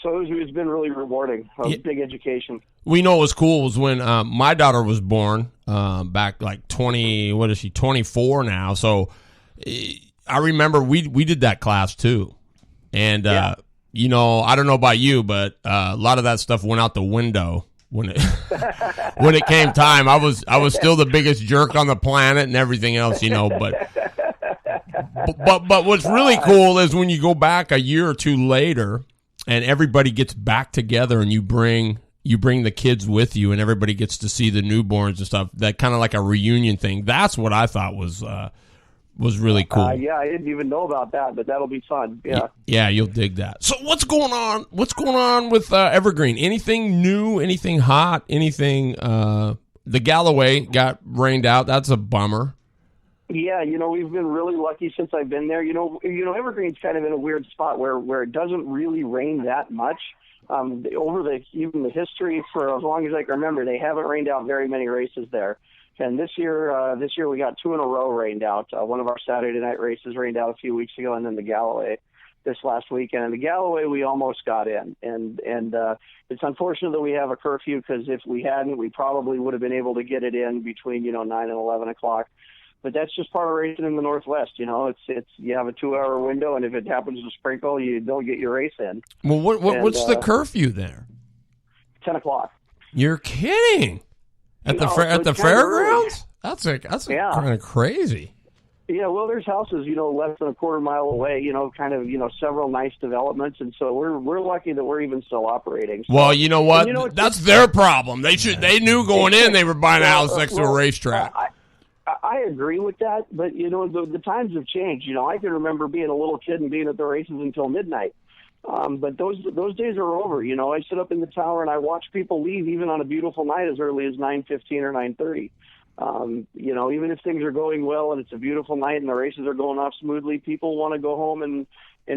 so it's been really rewarding. Big education. We know what was cool was when my daughter was born back like 24 now. So I remember we did that class too. And, I don't know about you, but a lot of that stuff went out the window when it when it came time. I was still the biggest jerk on the planet and everything else, but what's really cool is when you go back a year or two later and everybody gets back together and you bring the kids with you and everybody gets to see the newborns and stuff, that kind of like a reunion thing. That's what I thought was really cool. Yeah, I didn't even know about that, but that'll be fun. Yeah. Yeah, you'll dig that. So what's going on? What's going on with Evergreen? Anything new? Anything hot? Anything? The Galloway got rained out. That's a bummer. Yeah, we've been really lucky since I've been there. Evergreen's kind of in a weird spot where it doesn't really rain that much. Over even the history for as long as I can remember, they haven't rained out very many races there. And this year we got 2 in a row rained out. One of our Saturday night races rained out a few weeks ago, and then the Galloway this last weekend. And the Galloway we almost got in, and it's unfortunate that we have a curfew, because if we hadn't, we probably would have been able to get it in between 9 and 11 o'clock. But that's just part of racing in the Northwest. It's you have a 2-hour window, and if it happens to sprinkle, you don't get your race in. Well, what's the curfew there? 10 o'clock. You're kidding? At the fairgrounds? That's kind of crazy. Yeah, well, there's houses, less than a quarter mile away, several nice developments, and so we're lucky that we're even still operating. So, well, you know what? That's their problem. They knew going in they were buying a house next to a racetrack. I agree with that, but the times have changed. I can remember being a little kid and being at the races until midnight. But those days are over. I sit up in the tower and I watch people leave even on a beautiful night as early as 9:15 or 9:30. Even if things are going well and it's a beautiful night and the races are going off smoothly, people want to go home and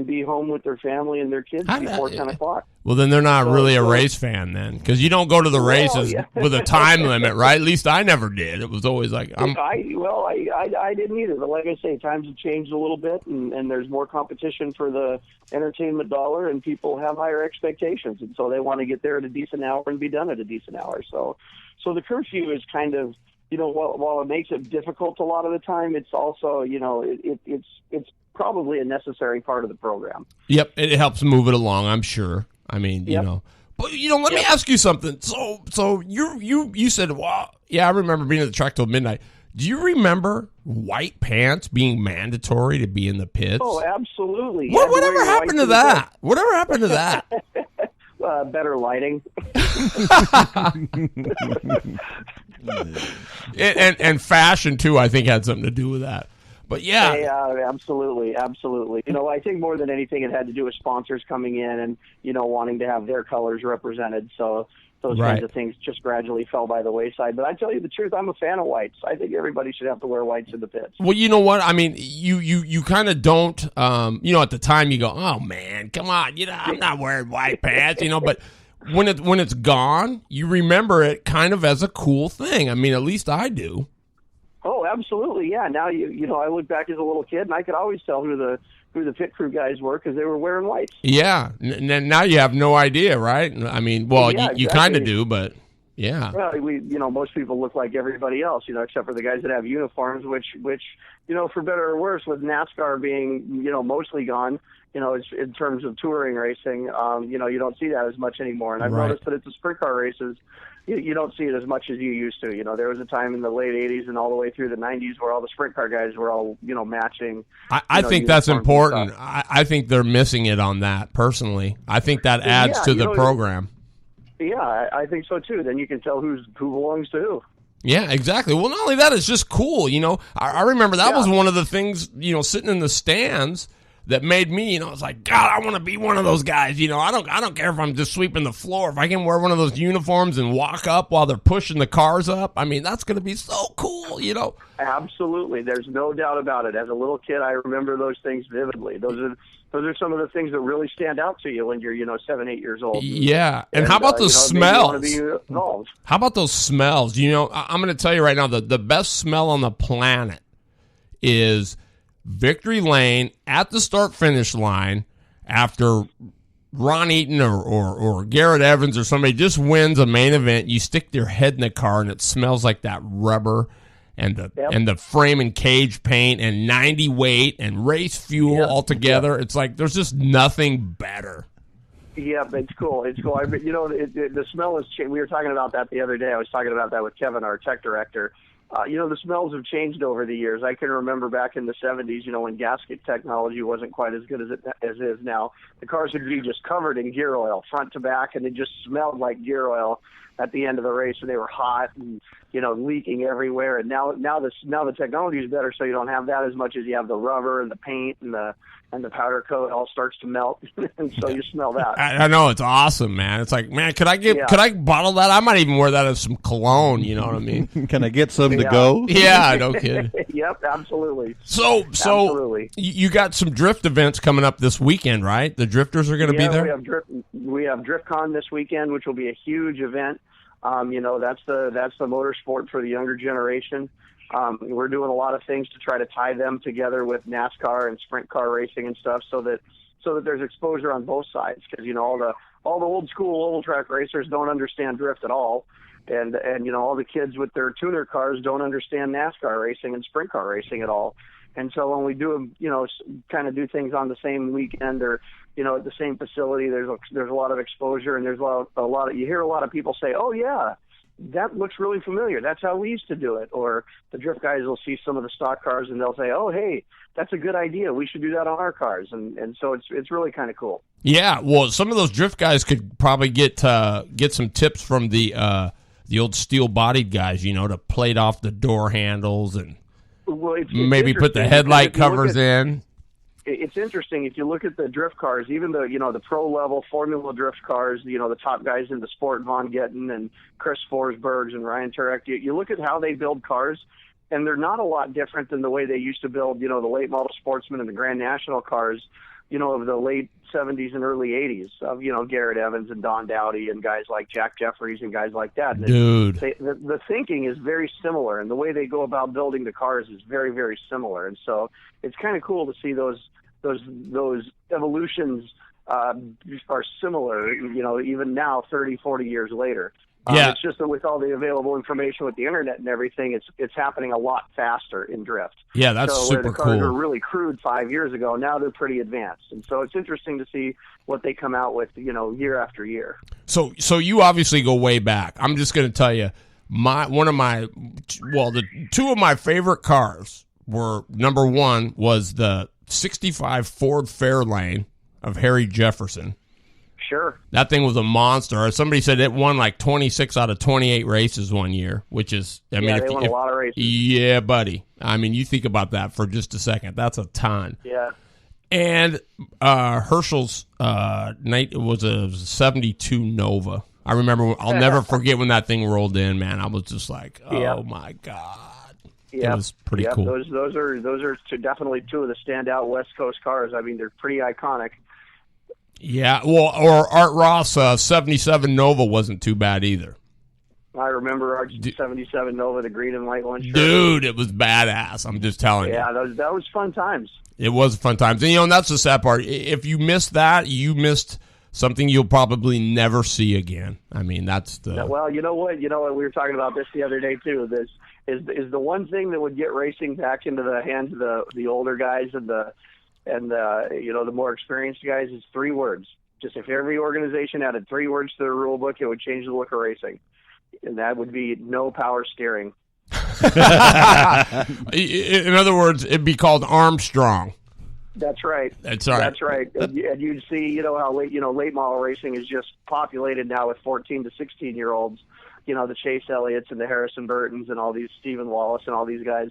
be home with their family and their kids before 10 o'clock. Well, then they're not really a race fan then, because you don't go to the races with a time limit, right? At least I never did. It was always like I didn't either. But like I say, times have changed a little bit, and there's more competition for the entertainment dollar, and people have higher expectations, and so they want to get there at a decent hour and be done at a decent hour. So the curfew is kind of, while it makes it difficult a lot of the time, it's also, it's probably a necessary part of the program. Yep, it helps move it along, I'm sure. I mean, but let me ask you something. So you said, well, yeah, I remember being at the track till midnight. Do you remember white pants being mandatory to be in the pits? Oh, absolutely. Whatever happened to that? Whatever happened to that? Better lighting. and fashion too, I think, had something to do with that. But yeah, absolutely. I think more than anything, it had to do with sponsors coming in and wanting to have their colors represented. So those kinds of things just gradually fell by the wayside. But I tell you the truth, I'm a fan of whites. I think everybody should have to wear whites in the pits. Well, you know what? I mean, you kind of don't. At the time you go, oh man, come on, I'm not wearing white pants, But when it's gone, you remember it kind of as a cool thing. I mean, at least I do. Oh, absolutely, yeah. Now I look back as a little kid, and I could always tell who the pit crew guys were because they were wearing whites. Yeah, now you have no idea, right? I mean, well, you kind of do, but yeah. Well, most people look like everybody else, except for the guys that have uniforms, which for better or worse, with NASCAR being mostly gone, in terms of touring racing, you don't see that as much anymore. And I've noticed that at the sprint car races, you don't see it as much as you used to. There was a time in the late 80s and all the way through the 90s where all the sprint car guys were all, matching. I think that's important. I think they're missing it on that, personally. I think that adds to the program. Yeah, I think so, too. Then you can tell who belongs to who. Yeah, exactly. Well, not only that, it's just cool. I remember that was one of the things, sitting in the stands, that made me, it's like, God, I want to be one of those guys. I don't care if I'm just sweeping the floor. If I can wear one of those uniforms and walk up while they're pushing the cars up, that's going to be so cool, Absolutely. There's no doubt about it. As a little kid, I remember those things vividly. Those are some of the things that really stand out to you when you're, 7, 8 years old. Yeah. And how about those smells? How about those smells? I'm going to tell you right now, the best smell on the planet is Victory Lane at the start-finish line after Ron Eaton or Garrett Evans or somebody just wins a main event. You stick your head in the car and it smells like that rubber and the frame and cage paint and 90 weight and race fuel all together. Yep. It's like there's just nothing better. Yeah, it's cool. It's cool. The smell has changed. We were talking about that the other day. I was talking about that with Kevin, our tech director. The smells have changed over the years. I can remember back in the 70s, when gasket technology wasn't quite as good as it is now. The cars would be just covered in gear oil, front to back, and it just smelled like gear oil at the end of the race, and they were hot and leaking everywhere. And now the technology is better, so you don't have that as much as you have the rubber and the paint and the powder coat all starts to melt, and so you smell that. I know, it's awesome, man. It's like, man, could I bottle that? I might even wear that as some cologne. You know what I mean? Can I get some to go? Yeah, no kidding. Yep, absolutely. So absolutely. You got some drift events coming up this weekend, right? The drifters are going to be there. We have DriftCon this weekend, which will be a huge event. That's the motorsport for the younger generation. We're doing a lot of things to try to tie them together with NASCAR and sprint car racing and stuff, so that there's exposure on both sides. Because all the old school oval track racers don't understand drift at all, and all the kids with their tuner cars don't understand NASCAR racing and sprint car racing at all. And so when we do kind of do things on the same weekend or at the same facility, there's a lot of exposure, and there's a lot of you hear a lot of people say, "Oh yeah, that looks really familiar. That's how we used to do it." Or the drift guys will see some of the stock cars and they'll say, "Oh, hey, that's a good idea. We should do that on our cars." And so it's really kind of cool. Yeah, well, some of those drift guys could probably get some tips from the old steel-bodied guys, to plate off the door handles and maybe put the headlight covers in. It's interesting if you look at the drift cars, even the pro level Formula drift cars, the top guys in the sport, Von Getten and Chris Forsbergs and Ryan Turek. You look at how they build cars, and they're not a lot different than the way they used to build, the late model Sportsman and the Grand National cars, of the late 70s and early 80s of, Garrett Evans and Don Dowdy and guys like Jack Jeffries and guys like that. And dude, the thinking is very similar, and the way they go about building the cars is very, very similar. And so it's kind of cool to see those evolutions are similar, even now, 30, 40 years later. Yeah. It's just that with all the available information with the internet and everything, it's happening a lot faster in drift. Yeah, that's super where the cars cool. were really crude 5 years ago, now they're pretty advanced. And so it's interesting to see what they come out with, year after year. So you obviously go way back. I'm just going to tell you, the two of my favorite cars were, number one was the 65 Ford Fairlane of Harry Jefferson. Sure. That thing was a monster. Somebody said it won like 26 out of 28 races one year, which is, they won a lot of races. Yeah, buddy. You think about that for just a second. That's a ton. Yeah. And Herschel's night was a 72 Nova. I remember, I'll never forget when that thing rolled in, man. I was just like, oh my God. Yeah, it was pretty cool. Those are definitely two of the standout West Coast cars. They're pretty iconic. Yeah, well, or Art Ross 77 Nova wasn't too bad either. I remember our 77 Nova, the green and white one. Sure. Dude, it was badass. I'm just telling you. Yeah, that was fun times. It was fun times. And, that's the sad part. If you missed that, you missed something you'll probably never see again. That's the... Well, you know what? We were talking about this the other day, too. This is the one thing that would get racing back into the hands of the older guys and the more experienced guys is 3 words. Just if every organization added 3 words to their rule book, it would change the look of racing. And that would be no power steering. In other words, it'd be called Armstrong. That's right. That's right. That's right. And you'd see, how late model racing is just populated now with 14 to 16-year-olds. The Chase Elliott's and the Harrison Burtons and all these Stephen Wallace and all these guys.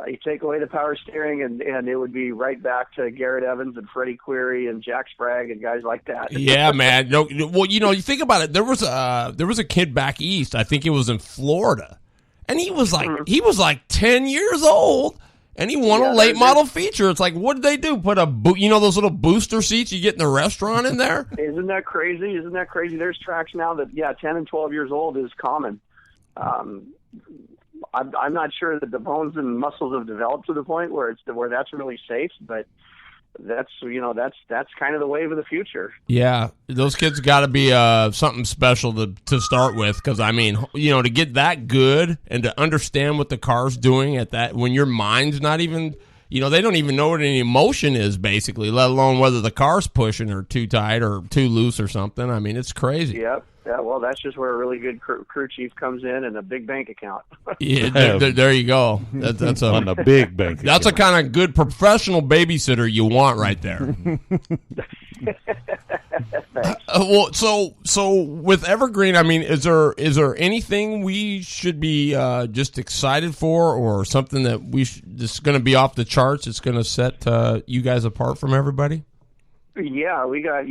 You take away the power steering, and it would be right back to Garrett Evans and Freddie Query and Jack Sprague and guys like that. Yeah, man. No, well, you think about it. There was a kid back east. I think it was in Florida, and he was like 10 years old, and he won a late model feature. It's like, what did they do? Put those little booster seats you get in the restaurant in there? Isn't that crazy? There's tracks now that 10 and 12 years old is common. I'm not sure that the bones and muscles have developed to the point where that's really safe, but that's kind of the wave of the future. Yeah, those kids got to be something special to start with, because I mean, to get that good and to understand what the car's doing at that, when your mind's not even, they don't even know what any emotion is basically, let alone whether the car's pushing or too tight or too loose or something. I mean, it's crazy. Yep. Yeah, well, that's just where a really good crew chief comes in and a big bank account. Yeah, there you go. That's on a big bank account. That's a kind of good professional babysitter you want right there. Well, so with Evergreen, I mean, is there anything we should be just excited for, or something that that's going to be off the charts? It's going to set you guys apart from everybody. Yeah, we got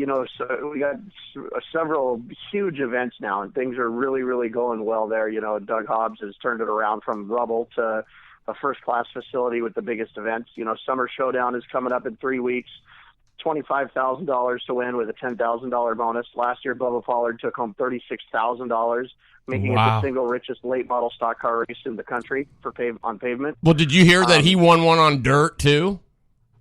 several huge events now, and things are really, really going well there. Doug Hobbs has turned it around from rubble to a first-class facility with the biggest events. Summer Showdown is coming up in 3 weeks. $25,000 to win with a $10,000 bonus. Last year, Bubba Pollard took home $36,000, making it the single richest late model stock car race in the country on pavement. Well, did you hear that he won one on dirt too?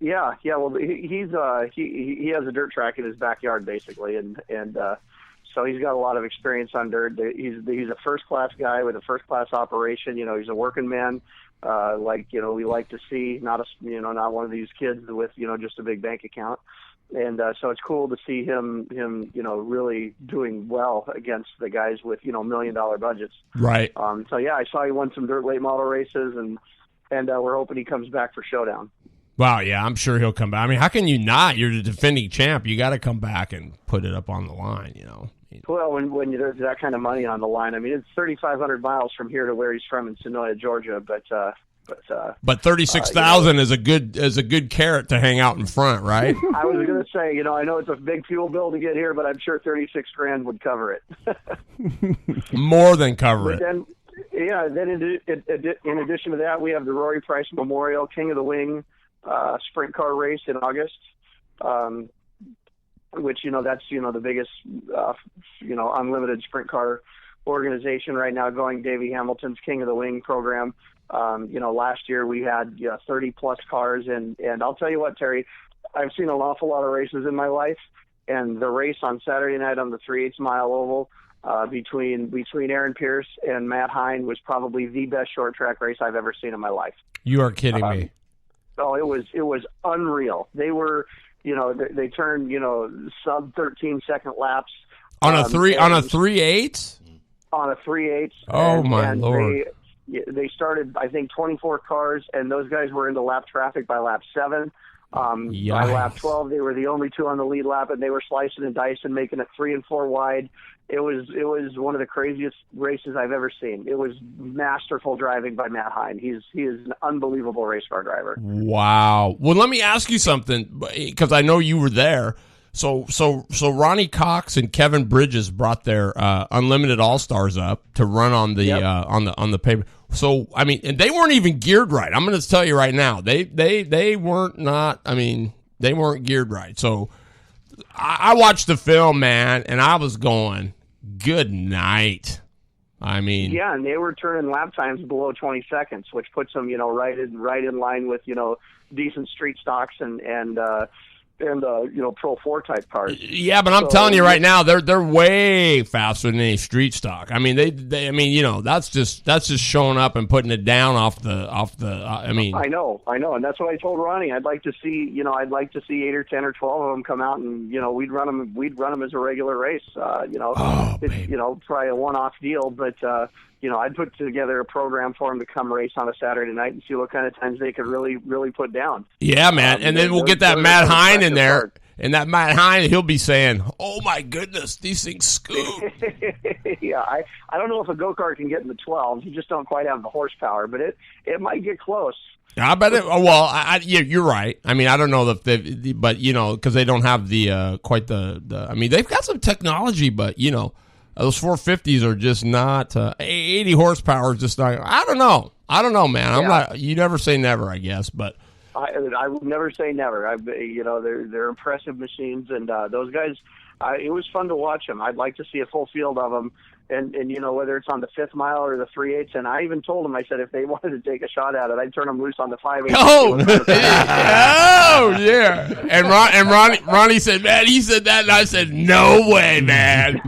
Yeah. Well, he has a dirt track in his backyard basically, and so he's got a lot of experience on dirt. He's a first class guy with a first class operation. He's a working man, we like to see, not one of these kids with just a big bank account. And so it's cool to see him really doing well against the guys with $1 million budgets. Right. So yeah, I saw he won some dirt late model races, and we're hoping he comes back for Showdown. Wow, yeah, I'm sure he'll come back. I mean, how can you not? You're the defending champ. You got to come back and put it up on the line, Well, when there's that kind of money on the line, I mean, it's 3,500 miles from here to where he's from in Sonoya, Georgia, but 36,000 is a good carrot to hang out in front, right? I was going to say, I know it's a big fuel bill to get here, but I'm sure 36 grand would cover it. More than cover it. Then in addition to that, we have the Rory Price Memorial King of the Wing sprint car race in August, which that's the biggest unlimited sprint car organization right now going. Davey Hamilton's King of the Wing program. Last year we had 30 plus cars, and I'll tell you what, Terry, I've seen an awful lot of races in my life, and the race on Saturday night on the 3/8 mile oval between Aaron Pierce and Matt Hine was probably the best short track race I've ever seen in my life. You are kidding me. Oh, it was unreal. They were, they turned, sub 13-second laps on a 3/8. On a 3/8. Oh my Lord! They started, I think, 24 cars, and those guys were into lap traffic by lap 7. By lap 12, they were the only two on the lead lap, and they were slicing and dicing, making it 3 and 4 wide. It was one of the craziest races I've ever seen. It was masterful driving by Matt Hine. He is an unbelievable race car driver. Wow. Well, let me ask you something, because I know you were there. So Ronnie Cox and Kevin Bridges brought their Unlimited All Stars up to run on the on the pavement. So I mean, and they weren't even geared right. I'm going to tell you right now, they weren't not. I mean, they weren't geared right. So I watched the film, man, and I was going, good night. I mean, yeah, and they were turning lap times below 20 seconds, which puts them, right in line with, decent street stocks and Pro 4 type cars. Yeah, but I'm telling you right now, they're way faster than any street stock. I mean, that's just showing up and putting it down off the. I mean, I know, and that's what I told Ronnie. I'd like to see 8 or 10 or 12 of them come out, and we'd run them as a regular race. It's probably a one-off deal, but I'd put together a program for them to come race on a Saturday night and see what kind of times they could really, really put down. Yeah, man. And then we'll get that Matt Hine in there. And that Matt Hine, he'll be saying, oh, my goodness, these things scoot. Yeah, I don't know if a go-kart can get in the 12s. You just don't quite have the horsepower, but it might get close. I bet it. Well, yeah, you're right. I mean, I don't know if they, but because they don't have the quite the. I mean, they've got some technology, but those 450s are just not 80 horsepower. Is just not. I don't know, man. I'm not. You never say never, I guess, but. I would never say never. They're impressive machines, and those guys. It was fun to watch them. I'd like to see a full field of them. And whether it's on the 5th mile or the 3/8, and I even told them, I said if they wanted to take a shot at it, I'd turn them loose on the 5/8. Oh yeah. And Ronnie said, man, he said that, and I said, no way, man.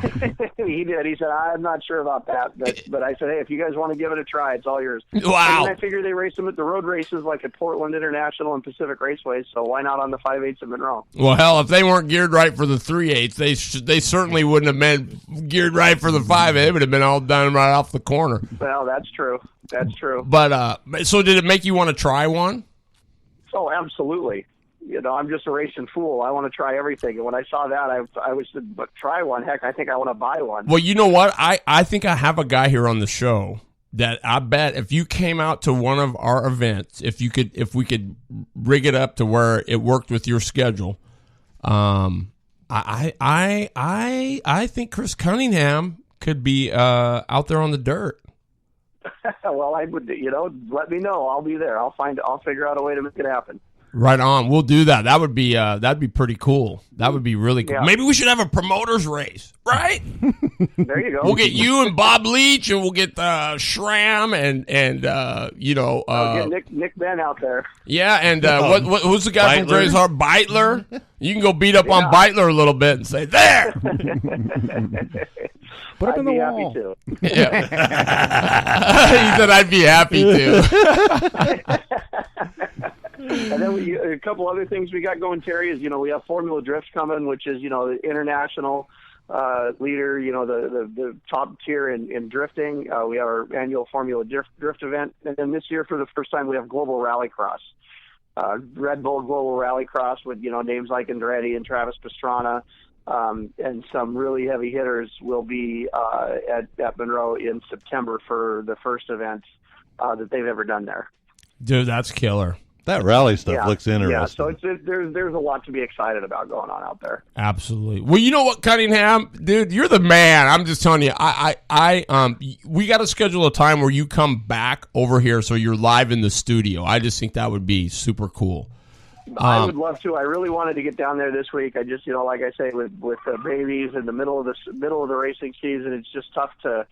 He did. He said, I'm not sure about that, but I said, hey, if you guys want to give it a try, it's all yours. Wow. And I figured they race them at the road races like at Portland International and Pacific Raceway, so why not on the 5/8 at Monroe? Well, hell, if they weren't geared right for the 3/8, they certainly wouldn't have been geared right for the 5/8. It would have been all done right off the corner. Well, that's true. That's true. But so did it make you want to try one? Oh, absolutely. I'm just a racing fool. I want to try everything. And when I saw that, I was but try one. Heck, I think I want to buy one. Well, you know what? I think I have a guy here on the show that I bet if you came out to one of our events, if we could rig it up to where it worked with your schedule, I think Chris Cunningham could be out there on the dirt. Well, I would. Let me know. I'll be there. I'll figure out a way to make it happen. Right on. We'll do that. That would be that'd be pretty cool. That would be really cool. Yeah. Maybe we should have a promoters race, right? There you go. We'll get you and Bob Leach, and we'll get Schramm and get Nick Ben out there. Yeah, and who's the guy from Gray's Heart? Beitler. You can go beat up on Beitler a little bit and say there. Put up in the wall. Happy to. Yeah. He said I'd be happy to. And then a couple other things we got going, Terry, is, we have Formula Drift coming, which is, the international leader, the top tier in drifting. We have our annual Formula Drift event. And then this year, for the first time, we have Global Rallycross. Red Bull Global Rallycross with, names like Andretti and Travis Pastrana. And some really heavy hitters will be at Monroe in September for the first event that they've ever done there. Dude, that's killer. That rally stuff looks interesting. Yeah, so there's a lot to be excited about going on out there. Absolutely. Well, you know what, Cunningham, dude, you're the man. I'm just telling you, we got to schedule a time where you come back over here so you're live in the studio. I just think that would be super cool. I would love to. I really wanted to get down there this week. I just, like I say, with the babies in the middle of the racing season, it's just tough to.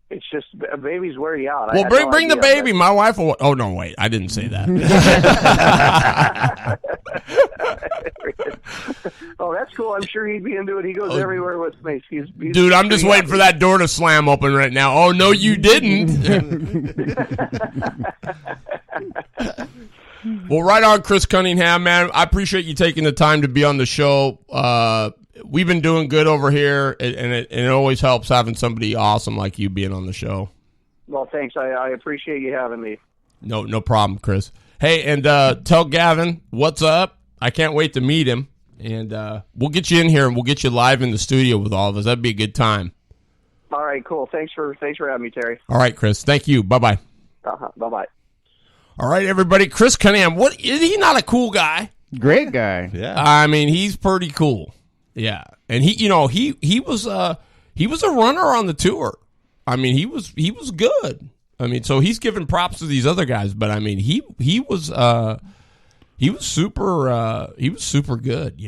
It's just babies wear you out. Well, bring the baby. My wife will. Oh no, wait, I didn't say that. Oh, that's cool. I'm sure he'd be into it. He goes everywhere with me. Dude, I'm just waiting for that door to slam open right now. Oh no, you didn't. Well, right on, Chris Cunningham, man. I appreciate you taking the time to be on the show. We've been doing good over here, and it always helps having somebody awesome like you being on the show. Well, thanks. I appreciate you having me. No problem, Chris. Hey, and tell Gavin what's up. I can't wait to meet him, and we'll get you in here, and we'll get you live in the studio with all of us. That'd be a good time. All right, cool. Thanks for having me, Terry. All right, Chris. Thank you. Bye-bye. Bye-bye. All right, everybody. Chris Cunningham. What is he? Not a cool guy? Great guy. Yeah. I mean, he's pretty cool. Yeah, and he was a runner on the tour. I mean, he was good. I mean, so he's giving props to these other guys, but I mean, he was super good.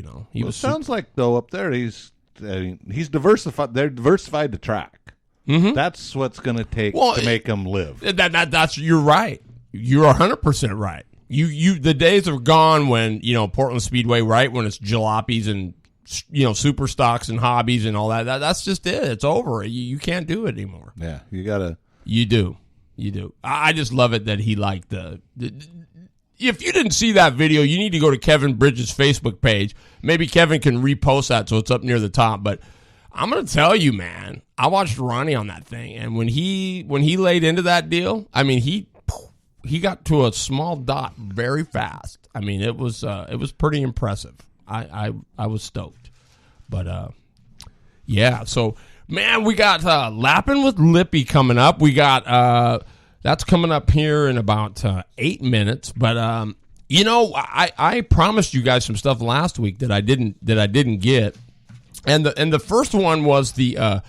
Sounds like though up there he's diversified. They're diversified the track. Mm-hmm. That's what's going to take to make them live. That's you're right. You're 100% right. The days are gone when Portland Speedway, right, when it's jalopies and super stocks and hobbies and all that. That's just it. It's over. You can't do it anymore. Yeah, you gotta. You do. I just love it that he liked the. If you didn't see that video, you need to go to Kevin Bridges' Facebook page. Maybe Kevin can repost that so it's up near the top. But I'm gonna tell you, man, I watched Ronnie on that thing, and when he laid into that deal, I mean he got to a small dot very fast. I mean it was pretty impressive. I was stoked. But yeah, so man, we got Lappin' with Lippy coming up. We got That's coming up here in about 8 minutes. But I promised you guys some stuff last week that I didn't get, and the first one was the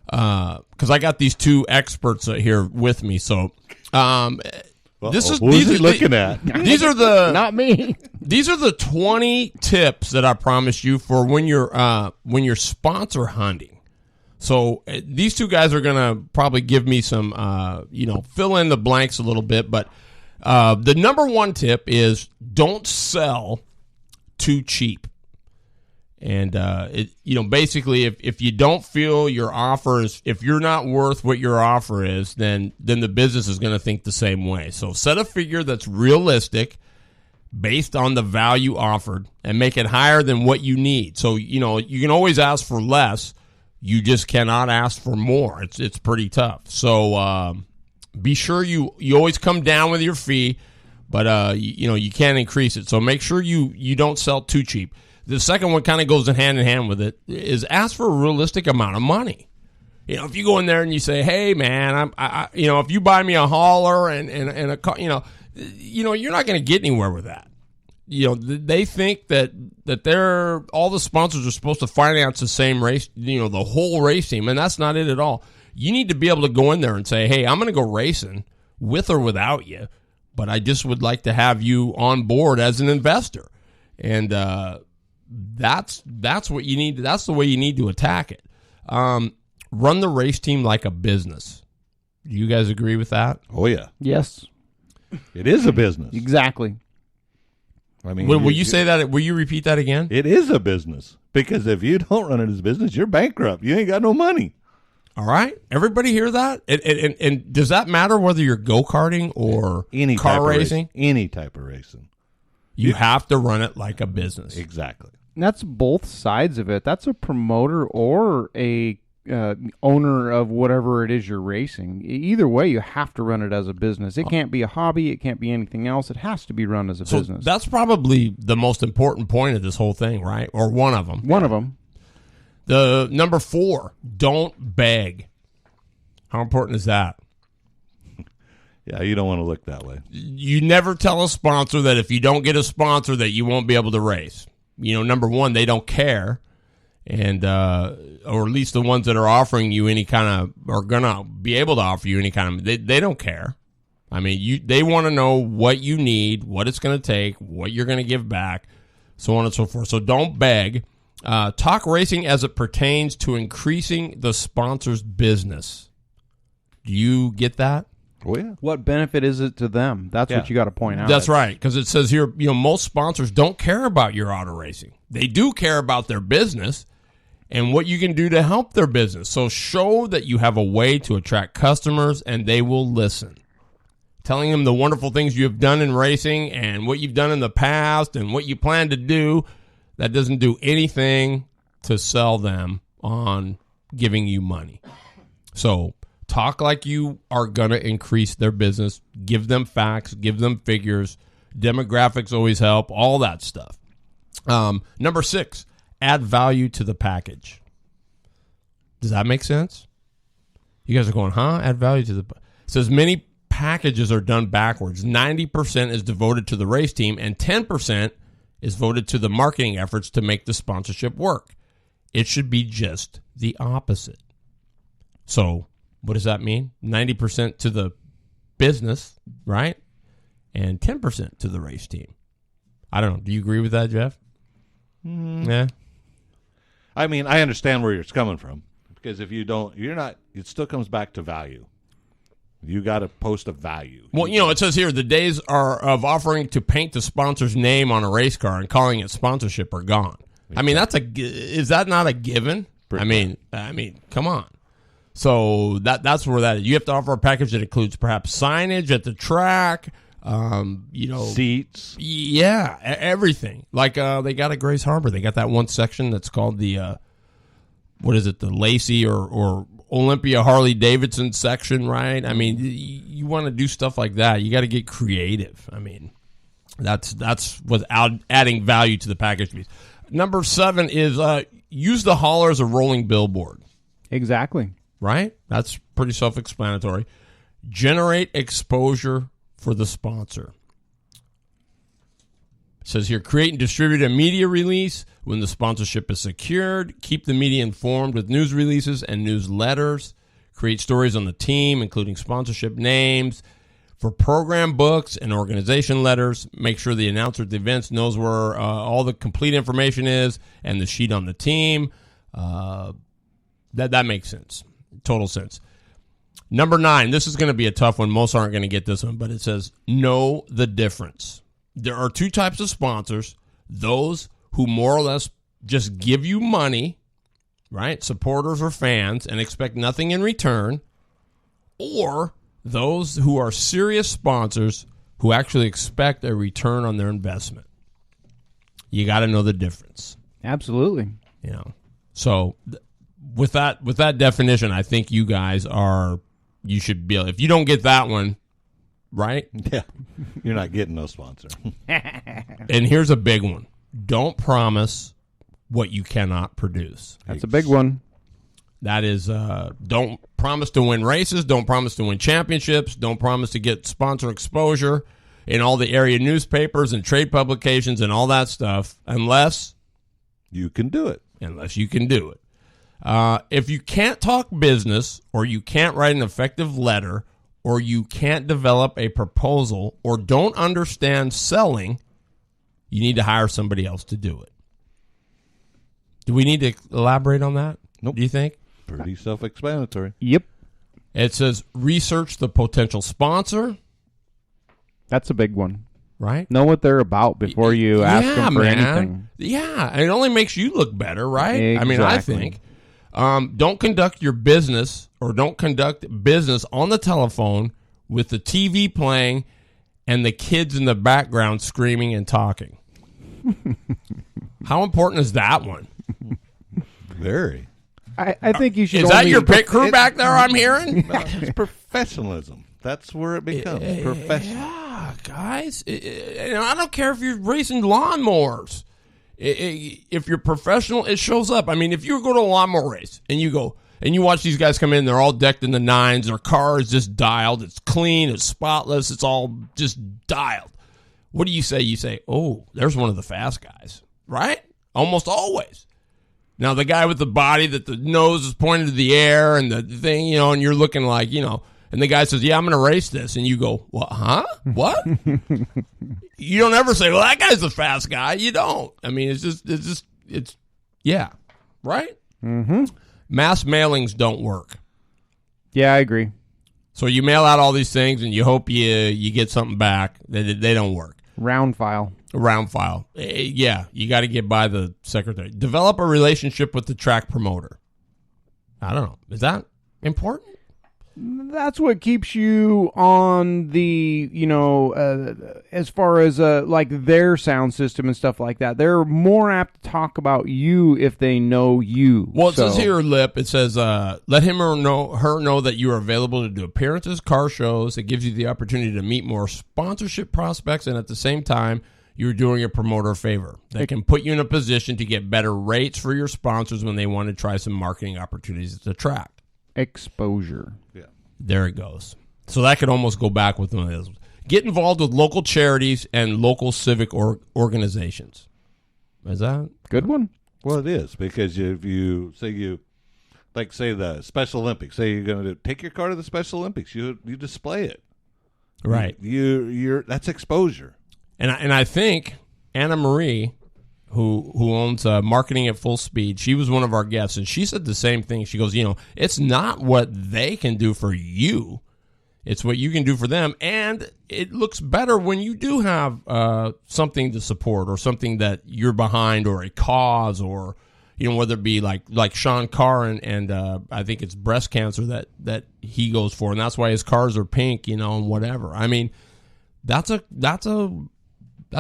because I got these two experts here with me. So who's looking at? These are the not me. These are the 20 tips that I promised you for when you're sponsor hunting. So these two guys are going to probably give me some, fill in the blanks a little bit. But the number one tip is don't sell too cheap. And, basically, if you don't feel your offer is, if you're not worth what your offer is, then the business is going to think the same way. So set a figure that's realistic based on the value offered and make it higher than what you need. So, you can always ask for less. You just cannot ask for more. It's pretty tough. So be sure you always come down with your fee, but you can't increase it. So make sure you don't sell too cheap. The second one kind of goes hand in hand with it is ask for a realistic amount of money. If you go in there and you say, "Hey man, if you buy me a hauler and a car, you're not going to get anywhere with that." They think that they're all the sponsors are supposed to finance the same race, the whole race team, and that's not it at all. You need to be able to go in there and say, "Hey, I'm going to go racing with or without you, but I just would like to have you on board as an investor," and that's what you need. That's the way you need to attack it. Run the race team like a business. Do you guys agree with that? Oh yeah, yes, it is a business. Exactly. I mean, will you say that? Will you repeat that again? It is a business because if you don't run it as a business, you're bankrupt. You ain't got no money. All right, everybody hear that? And does that matter whether you're go-karting or any car racing? Any type of racing, you have to run it like a business. Exactly. And that's both sides of it. That's a promoter or a owner of whatever it is you're racing. Either way, you have to run it as a business. It can't be a hobby. It can't be anything else. It has to be run as a business. That's probably the most important point of this whole thing, right? Or one of them. One of them. The number 4, don't beg. How important is that? Yeah, you don't want to look that way. You never tell a sponsor that if you don't get a sponsor that you won't be able to race. Number one, they don't care. And or at least the ones that are offering you any kind of, are gonna be able to offer you any kind of, they don't care. I mean, they want to know what you need, what it's going to take, what you're going to give back, so on and so forth. So don't beg. Talk racing as it pertains to increasing the sponsor's business. Do you get that? Oh yeah. What benefit is it to them? That's what you got to point out. That's right, because it says here, most sponsors don't care about your auto racing. They do care about their business and what you can do to help their business. So show that you have a way to attract customers, and they will listen. Telling them the wonderful things you have done in racing and what you've done in the past and what you plan to do, that doesn't do anything to sell them on giving you money. So talk like you are going to increase their business. Give them facts. Give them figures. Demographics always help. All that stuff. Number 6, add value to the package. Does that make sense? You guys are going, huh? Add value to the... It says many packages are done backwards. 90% is devoted to the race team, and 10% is voted to the marketing efforts to make the sponsorship work. It should be just the opposite. So what does that mean? 90% to the business, right? And 10% to the race team. I don't know. Do you agree with that, Jeff? Yeah. I mean, I understand where it's coming from, because if you don't, it still comes back to value. You got to post a value. Well, it says here, the days are of offering to paint the sponsor's name on a race car and calling it sponsorship are gone. Exactly. I mean, is that not a given? I mean, come on. So that's where that is. You have to offer a package that includes perhaps signage at the track, seats. Yeah, everything. Like they got at Grace Harbor. They got that one section that's called the, the Lacey or Olympia Harley-Davidson section, right? I mean, you want to do stuff like that. You got to get creative. I mean, that's without adding value to the package piece. Number 7 is use the hauler as a rolling billboard. Exactly. Right? That's pretty self-explanatory. Generate exposure for the sponsor. It says here, create and distribute a media release when the sponsorship is secured. Keep the media informed with news releases and newsletters. Create stories on the team, including sponsorship names. For program books and organization letters, make sure the announcer at the events knows where all the complete information is and the sheet on the team. That makes sense. Total sense. Number 9, this is going to be a tough one. Most aren't going to get this one, but it says, know the difference. There are 2 types of sponsors. Those who more or less just give you money, right? Supporters or fans, and expect nothing in return. Or those who are serious sponsors who actually expect a return on their investment. You got to know the difference. Absolutely. You know. So with that definition, I think you guys you should be able, if you don't get that one, right? Yeah. You're not getting no sponsor. And here's a big one. Don't promise what you cannot produce. That's a big one. That is, don't promise to win races. Don't promise to win championships. Don't promise to get sponsor exposure in all the area newspapers and trade publications and all that stuff unless you can do it. Unless you can do it. If you can't talk business, or you can't write an effective letter, or you can't develop a proposal, or don't understand selling, you need to hire somebody else to do it. Do we need to elaborate on that? Nope. Do you think? Pretty self-explanatory. Yep. It says research the potential sponsor. That's a big one. Right? Know what they're about before you ask them for anything. Yeah, and it only makes you look better, right? Exactly. I mean, I think. Don't conduct your business, or don't conduct business on the telephone with the TV playing and the kids in the background screaming and talking. How important is that one? Very. I think you should. Is that your pit crew back there I'm hearing? It's professionalism. That's where it becomes professional. Yeah, guys. I don't care if you're racing lawnmowers. If you're professional, it shows up. I mean, if you go to a lawnmower race and you go and you watch these guys come in, they're all decked in the 9s. Their car is just dialed. It's clean. It's spotless. It's all just dialed. What do you say? You say, oh, there's one of the fast guys, right? Almost always. Now, the guy with the body that the nose is pointed to the air and the thing, and you're looking like, and the guy says, yeah, I'm going to race this. And you go, what, huh? What? You don't ever say, well, that guy's the fast guy. You don't. I mean, it's yeah. Right? Mm-hmm. Mass mailings don't work. Yeah, I agree. So you mail out all these things and you hope you get something back. They don't work. Round file. Yeah, you got to get by the secretary. Develop a relationship with the track promoter. I don't know. Is that important? That's what keeps you on the, as far as like their sound system and stuff like that. They're more apt to talk about you if they know you. Well, it says here, Lip, it says, let him or her know that you are available to do appearances, car shows. It gives you the opportunity to meet more sponsorship prospects, and at the same time, you're doing a promoter a favor. That can put you in a position to get better rates for your sponsors when they want to try some marketing opportunities at the track. Exposure. Yeah. There it goes. So that could almost go back with one of those. Get involved with local charities and local civic organizations. Is that good one? Well, it is, because if you say the Special Olympics, say you're going to take your car to the Special Olympics, you display it. Right. You're that's exposure. And I think Anna Marie, who owns Marketing at Full Speed, she was one of our guests, and she said the same thing. She goes, it's not what they can do for you. It's what you can do for them. And it looks better when you do have something to support, or something that you're behind, or a cause, or, whether it be like Sean Carr and I think it's breast cancer that he goes for. And that's why his cars are pink, and whatever. I mean, that's a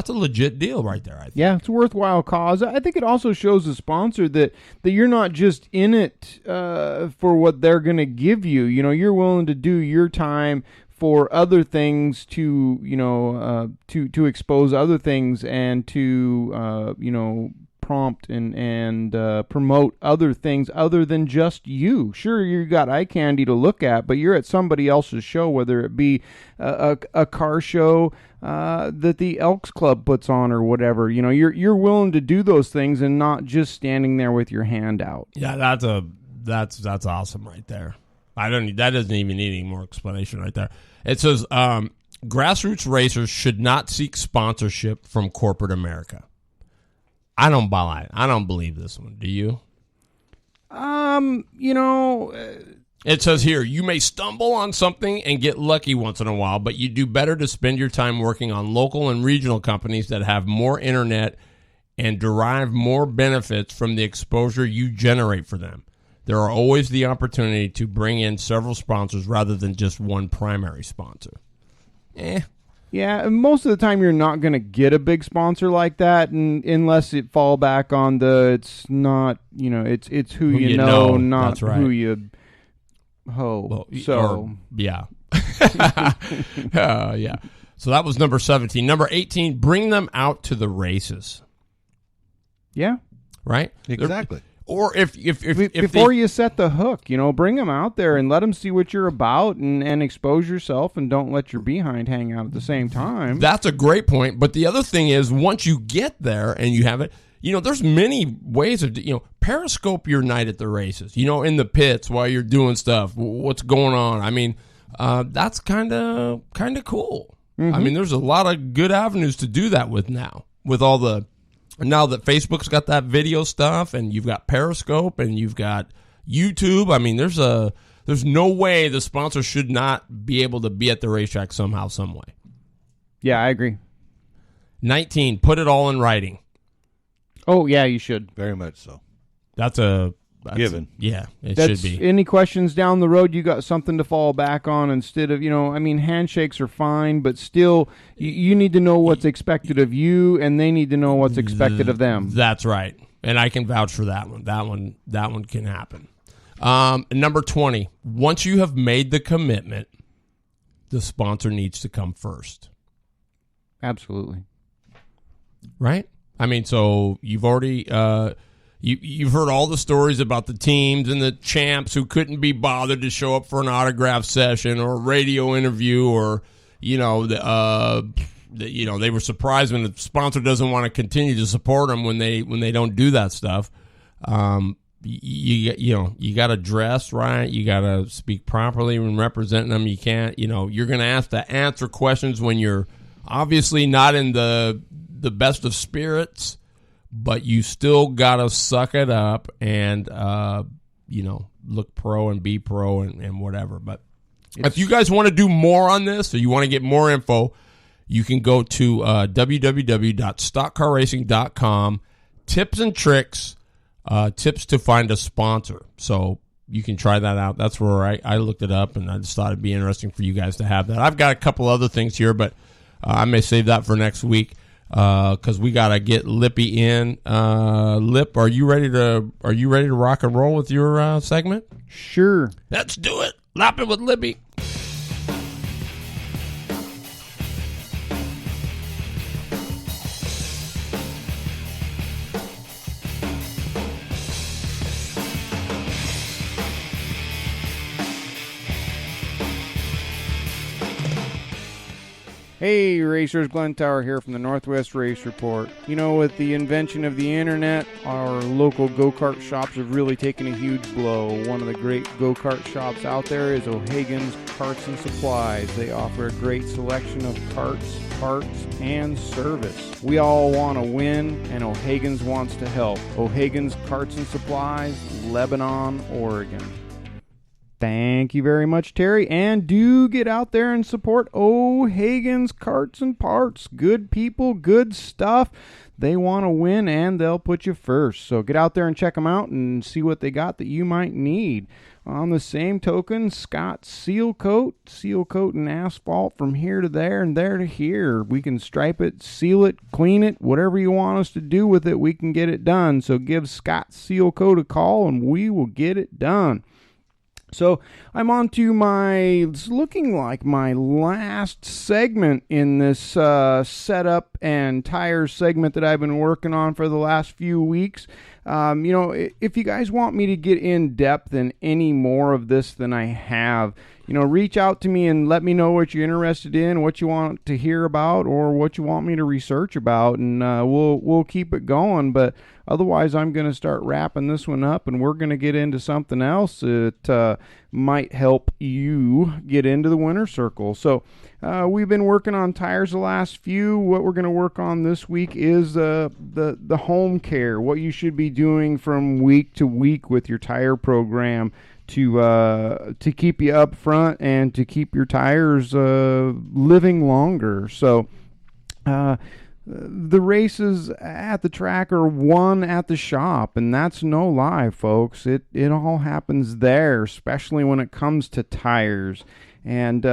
legit deal right there, I think. Yeah, it's a worthwhile cause. I think it also shows the sponsor that you're not just in it for what they're going to give you. You're willing to do your time for other things to expose other things and to, prompt and promote other things other than just you. Sure, you got eye candy to look at, but you're at somebody else's show, whether it be a car show that the Elks Club puts on or whatever. You know, you're willing to do those things and not just standing there with your hand out. Yeah, that's awesome right there. That doesn't even need any more explanation right there. It says grassroots racers should not seek sponsorship from corporate America. I don't buy it. I don't believe this one. Do you? You know, it says here, you may stumble on something and get lucky once in a while, but you do better to spend your time working on local and regional companies that have more internet and derive more benefits from the exposure you generate for them. There are always the opportunity to bring in several sponsors rather than just one primary sponsor. Yeah, most of the time you're not going to get a big sponsor like that, unless it fall back on it's not, you know, it's who you know, not right. who you ho. Yeah. Yeah. So that was number 17. Number 18, bring them out to the races. Yeah. Right? Exactly. Or if before you set the hook, you know, bring them out there and let them see what you're about and expose yourself, and don't let your behind hang out at the same time. That's a great point. But the other thing is, once you get there and you have it, you know, there's many ways of, you know, periscope your night at the races, you know, in the pits while you're doing stuff. What's going on? I mean, that's kind of cool. Mm-hmm. I mean, there's a lot of good avenues to do that with now, with all the. Now that Facebook's got that video stuff, and you've got Periscope, and you've got YouTube, I mean, there's no way the sponsor should not be able to be at the racetrack somehow, some way. Yeah, I agree. 19, put it all in writing. Oh, yeah, you should. Very much so. That's given. Yeah, should be. Any questions down the road, you got something to fall back on instead of, you know, I mean, handshakes are fine, but still, you need to know what's expected of you, and they need to know what's expected of them. That's right. And I can vouch for that one. That one can happen. Number 20, once you have made the commitment, the sponsor needs to come first. Absolutely. Right? I mean, so you've already... You've heard all the stories about the teams and the champs who couldn't be bothered to show up for an autograph session or a radio interview, or you know, they were surprised when the sponsor doesn't want to continue to support them when they don't do that stuff. You got to dress right, you got to speak properly when representing them. You can't, you know, you're going to have to answer questions when you're obviously not in the best of spirits. But you still got to suck it up and, you know, look pro and be pro and whatever. But if you guys want to do more on this, or you want to get more info, you can go to www.stockcarracing.com, tips and tricks, tips to find a sponsor. So you can try that out. That's where I looked it up, and I just thought it'd be interesting for you guys to have that. I've got a couple other things here, but I may save that for next week. Because we gotta get Lippy in. Lip, are you ready to rock and roll with your segment? Sure. Let's do it. Lap it with Lippy. Hey racers, Glenn Tower here from the Northwest Race Report. You know, with the invention of the internet, our local go-kart shops have really taken a huge blow. One of the great go-kart shops out there is O'Hagan's Carts and Supplies. They offer a great selection of carts, parts, and service. We all want to win, and O'Hagan's wants to help. O'Hagan's Carts and Supplies, Lebanon, Oregon. Thank you very much, Terry. And do get out there and support O'Hagan's Carts and Parts. Good people, good stuff. They want to win, and they'll put you first. So get out there and check them out and see what they got that you might need. On the same token, Scott's Seal Coat and asphalt from here to there and there to here. We can stripe it, seal it, clean it, whatever you want us to do with it, we can get it done. So give Scott's Seal Coat a call, and we will get it done. So I'm on to it's looking like my last segment in this setup and tires segment that I've been working on for the last few weeks. If you guys want me to get in depth in any more of this than I have, reach out to me and let me know what you're interested in, what you want to hear about, or what you want me to research about, and we'll keep it going. But otherwise, I'm going to start wrapping this one up, and we're going to get into something else that might help you get into the winner circle. So we've been working on tires the last few. What we're going to work on this week is the home care, what you should be doing from week to week with your tire program to keep you up front and to keep your tires living longer. So the races at the track are won at the shop, and that's no lie, folks. It all happens there, especially when it comes to tires. And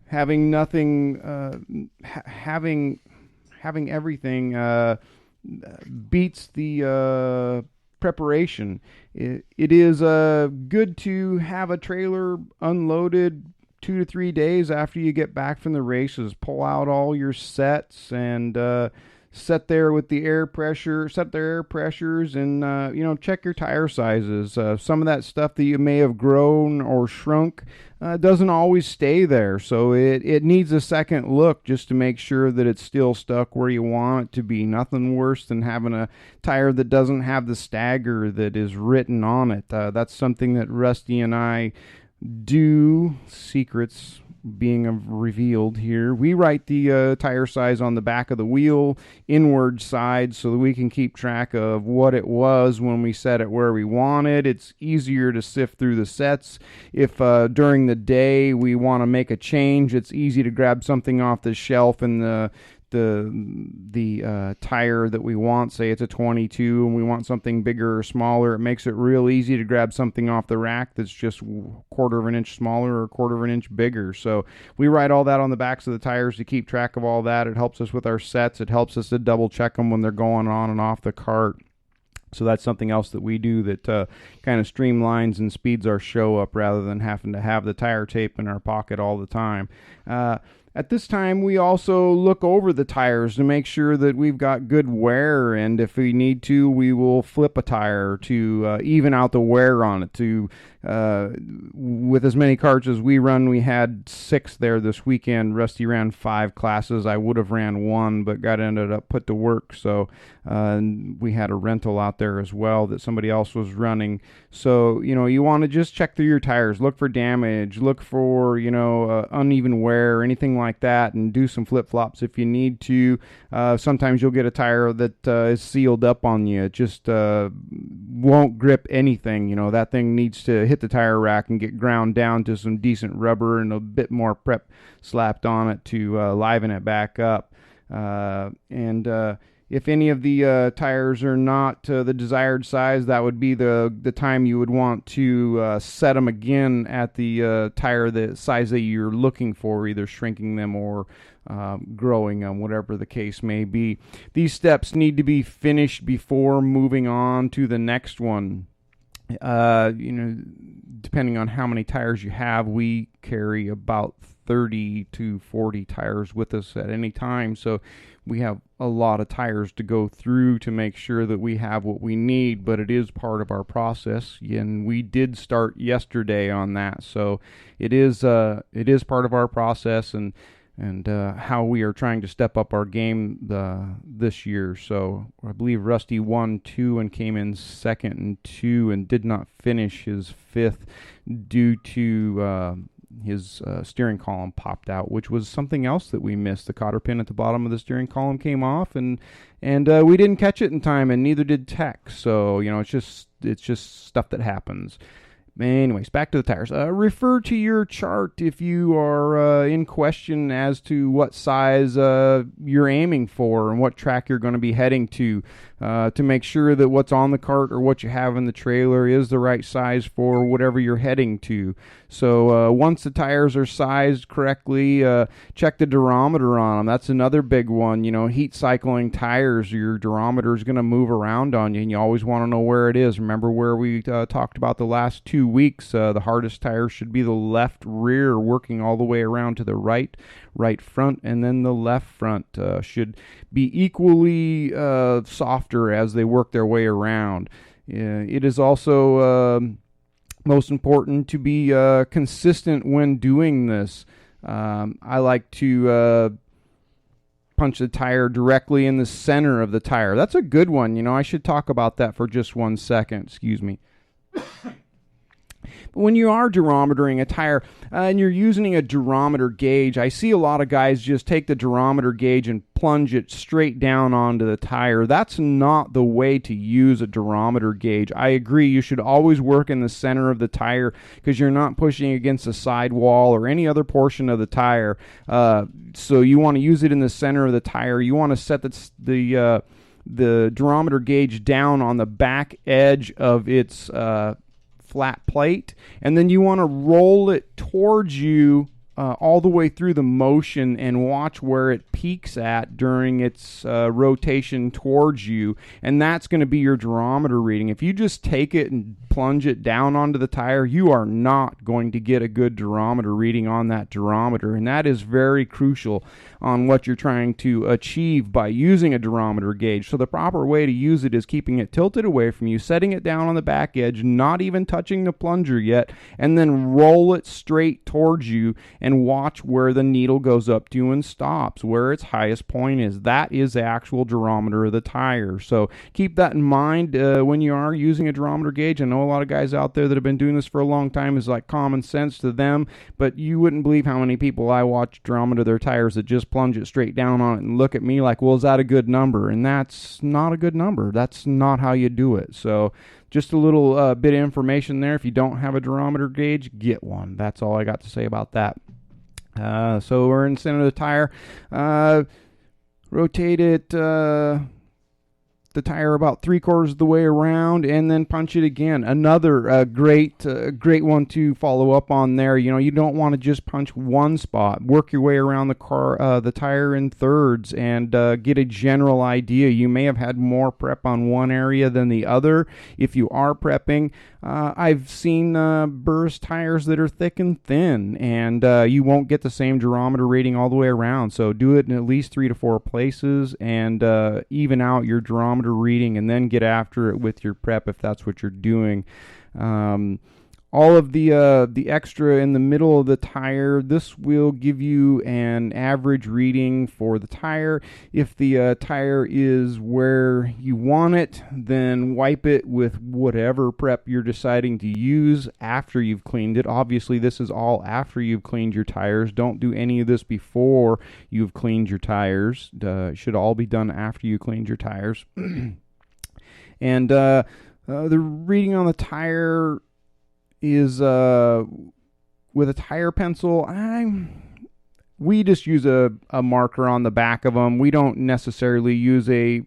having nothing, having everything beats the preparation. It is good to have a trailer unloaded 2 to 3 days after you get back from the races. Pull out all your sets and set there with the air pressure, set their air pressures, and check your tire sizes. Some of that stuff that you may have grown or shrunk doesn't always stay there, so it needs a second look just to make sure that it's still stuck where you want it to be. Nothing worse than having a tire that doesn't have the stagger that is written on it. That's something that Rusty and I do. Secrets being revealed here. We write the tire size on the back of the wheel, inward side, so that we can keep track of what it was when we set it where we want it. It's easier to sift through the sets. If during the day we want to make a change, it's easy to grab something off the shelf and the tire that we want, say it's a 22 and we want something bigger or smaller. It makes it real easy to grab something off the rack that's just 1/4 of an inch smaller or 1/4 of an inch bigger. So we write all that on the backs of the tires to keep track of all that. It helps us with our sets. It helps us to double check them when they're going on and off the cart. So that's something else that we do that kind of streamlines and speeds our show up rather than having to have the tire tape in our pocket all the time. At this time, we also look over the tires to make sure that we've got good wear, and if we need to, we will flip a tire to even out the wear on it. With as many carts as we run, we had 6 there this weekend. Rusty ran 5 classes. I would have ran 1, but ended up put to work. So we had a rental out there as well that somebody else was running. So, you want to just check through your tires, look for damage, look for, uneven wear, anything like that, and do some flip-flops if you need to. Sometimes you'll get a tire that is sealed up on you. It just won't grip anything. That thing needs to hit the tire rack and get ground down to some decent rubber and a bit more prep slapped on it to liven it back up. If any of the tires are not the desired size, that would be the time you would want to set them again at the tire the size that you're looking for, either shrinking them or growing them, whatever the case may be. These steps need to be finished before moving on to the next one. Depending on how many tires you have, we carry about 30 to 40 tires with us at any time, so we have a lot of tires to go through to make sure that we have what we need, but it is part of our process, and we did start yesterday on that, so it is part of our process and how we are trying to step up our game this year. So I believe Rusty won 2 and came in second in 2 and did not finish his 5th due to his steering column popped out, which was something else that we missed. The cotter pin at the bottom of the steering column came off, and we didn't catch it in time, and neither did Tech. So it's just stuff that happens. Anyways, back to the tires. Refer to your chart if you are in question as to what size you're aiming for and what track you're going to be heading to make sure that what's on the cart or what you have in the trailer is the right size for whatever you're heading to. So once the tires are sized correctly, check the durometer on them. That's another big one. Heat cycling tires, your durometer is going to move around on you, and you always want to know where it is. Remember where we talked about the last 2 2 weeks. The hardest tire should be the left rear, working all the way around to the right front, and then the left front should be equally softer as they work their way around. It is also most important to be consistent when doing this. I like to punch the tire directly in the center of the tire. That's a good one. I should talk about that for just 1 second. Excuse me. But when you are durometering a tire and you're using a durometer gauge, I see a lot of guys just take the durometer gauge and plunge it straight down onto the tire. That's not the way to use a durometer gauge. I agree, you should always work in the center of the tire because you're not pushing against the sidewall or any other portion of the tire. So you want to use it in the center of the tire. You want to set the durometer gauge down on the back edge of its flat plate, and then you want to roll it towards you all the way through the motion and watch where it peaks at during its rotation towards you, and that's going to be your durometer reading. If you just take it and plunge it down onto the tire, you are not going to get a good durometer reading on that durometer, and that is very crucial on what you're trying to achieve by using a durometer gauge. So the proper way to use it is keeping it tilted away from you, setting it down on the back edge, not even touching the plunger yet, and then roll it straight towards you and watch where the needle goes up to and stops, where its highest point is. That is the actual durometer of the tire. So keep that in mind when you are using a durometer gauge. I know a lot of guys out there that have been doing this for a long time is like common sense to them, but you wouldn't believe how many people I watch durometer their tires that just plunge it straight down on it and look at me like, well, is that a good number? And that's not a good number. That's not how you do it. So just a little bit of information there. If you don't have a durometer gauge, get one. That's all I got to say about that. So we're in the center of the tire. Rotate it, the tire about 3/4 of the way around, and then punch it again. Another great one to follow up on there. You don't want to just punch one spot. Work your way around the tire in thirds and get a general idea. You may have had more prep on one area than the other. If you are prepping, I've seen Burris tires that are thick and thin, and you won't get the same durometer rating all the way around. So do it in at least 3 to 4 places and even out your durometer reading, and then get after it with your prep if that's what you're doing. All of the extra in the middle of the tire, this will give you an average reading for the tire. If the tire is where you want it, then wipe it with whatever prep you're deciding to use after you've cleaned it. Obviously, this is all after you've cleaned your tires. Don't do any of this before you've cleaned your tires. It should all be done after you cleaned your tires. And the reading on the tire is with a tire pencil. We just use a marker on the back of them. We don't necessarily use a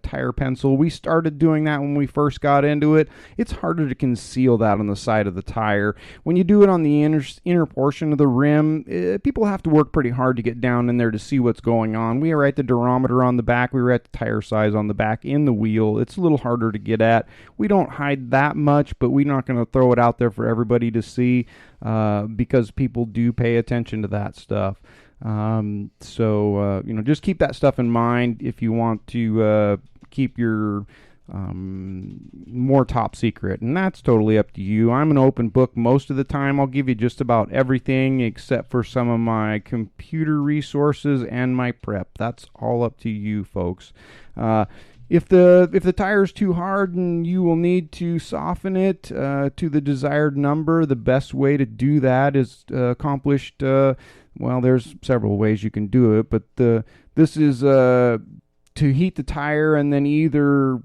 tire pencil. We started doing that when we first got into it. It's harder to conceal that on the side of the tire. When you do it on the inner portion of the rim, people have to work pretty hard to get down in there to see what's going on. We write the durometer on the back. We write the tire size on the back in the wheel. It's a little harder to get at. We don't hide that much, but we're not going to throw it out there for everybody to see because people do pay attention to that stuff. So just keep that stuff in mind if you want to keep your more top secret, and that's totally up to you. I'm an open book most of the time. I'll give you just about everything except for some of my computer resources and my prep. That's all up to you, folks. If the tire is too hard and you will need to soften it to the desired number, the best way to do that is accomplished. Well, there's several ways you can do it, but this is to heat the tire and then either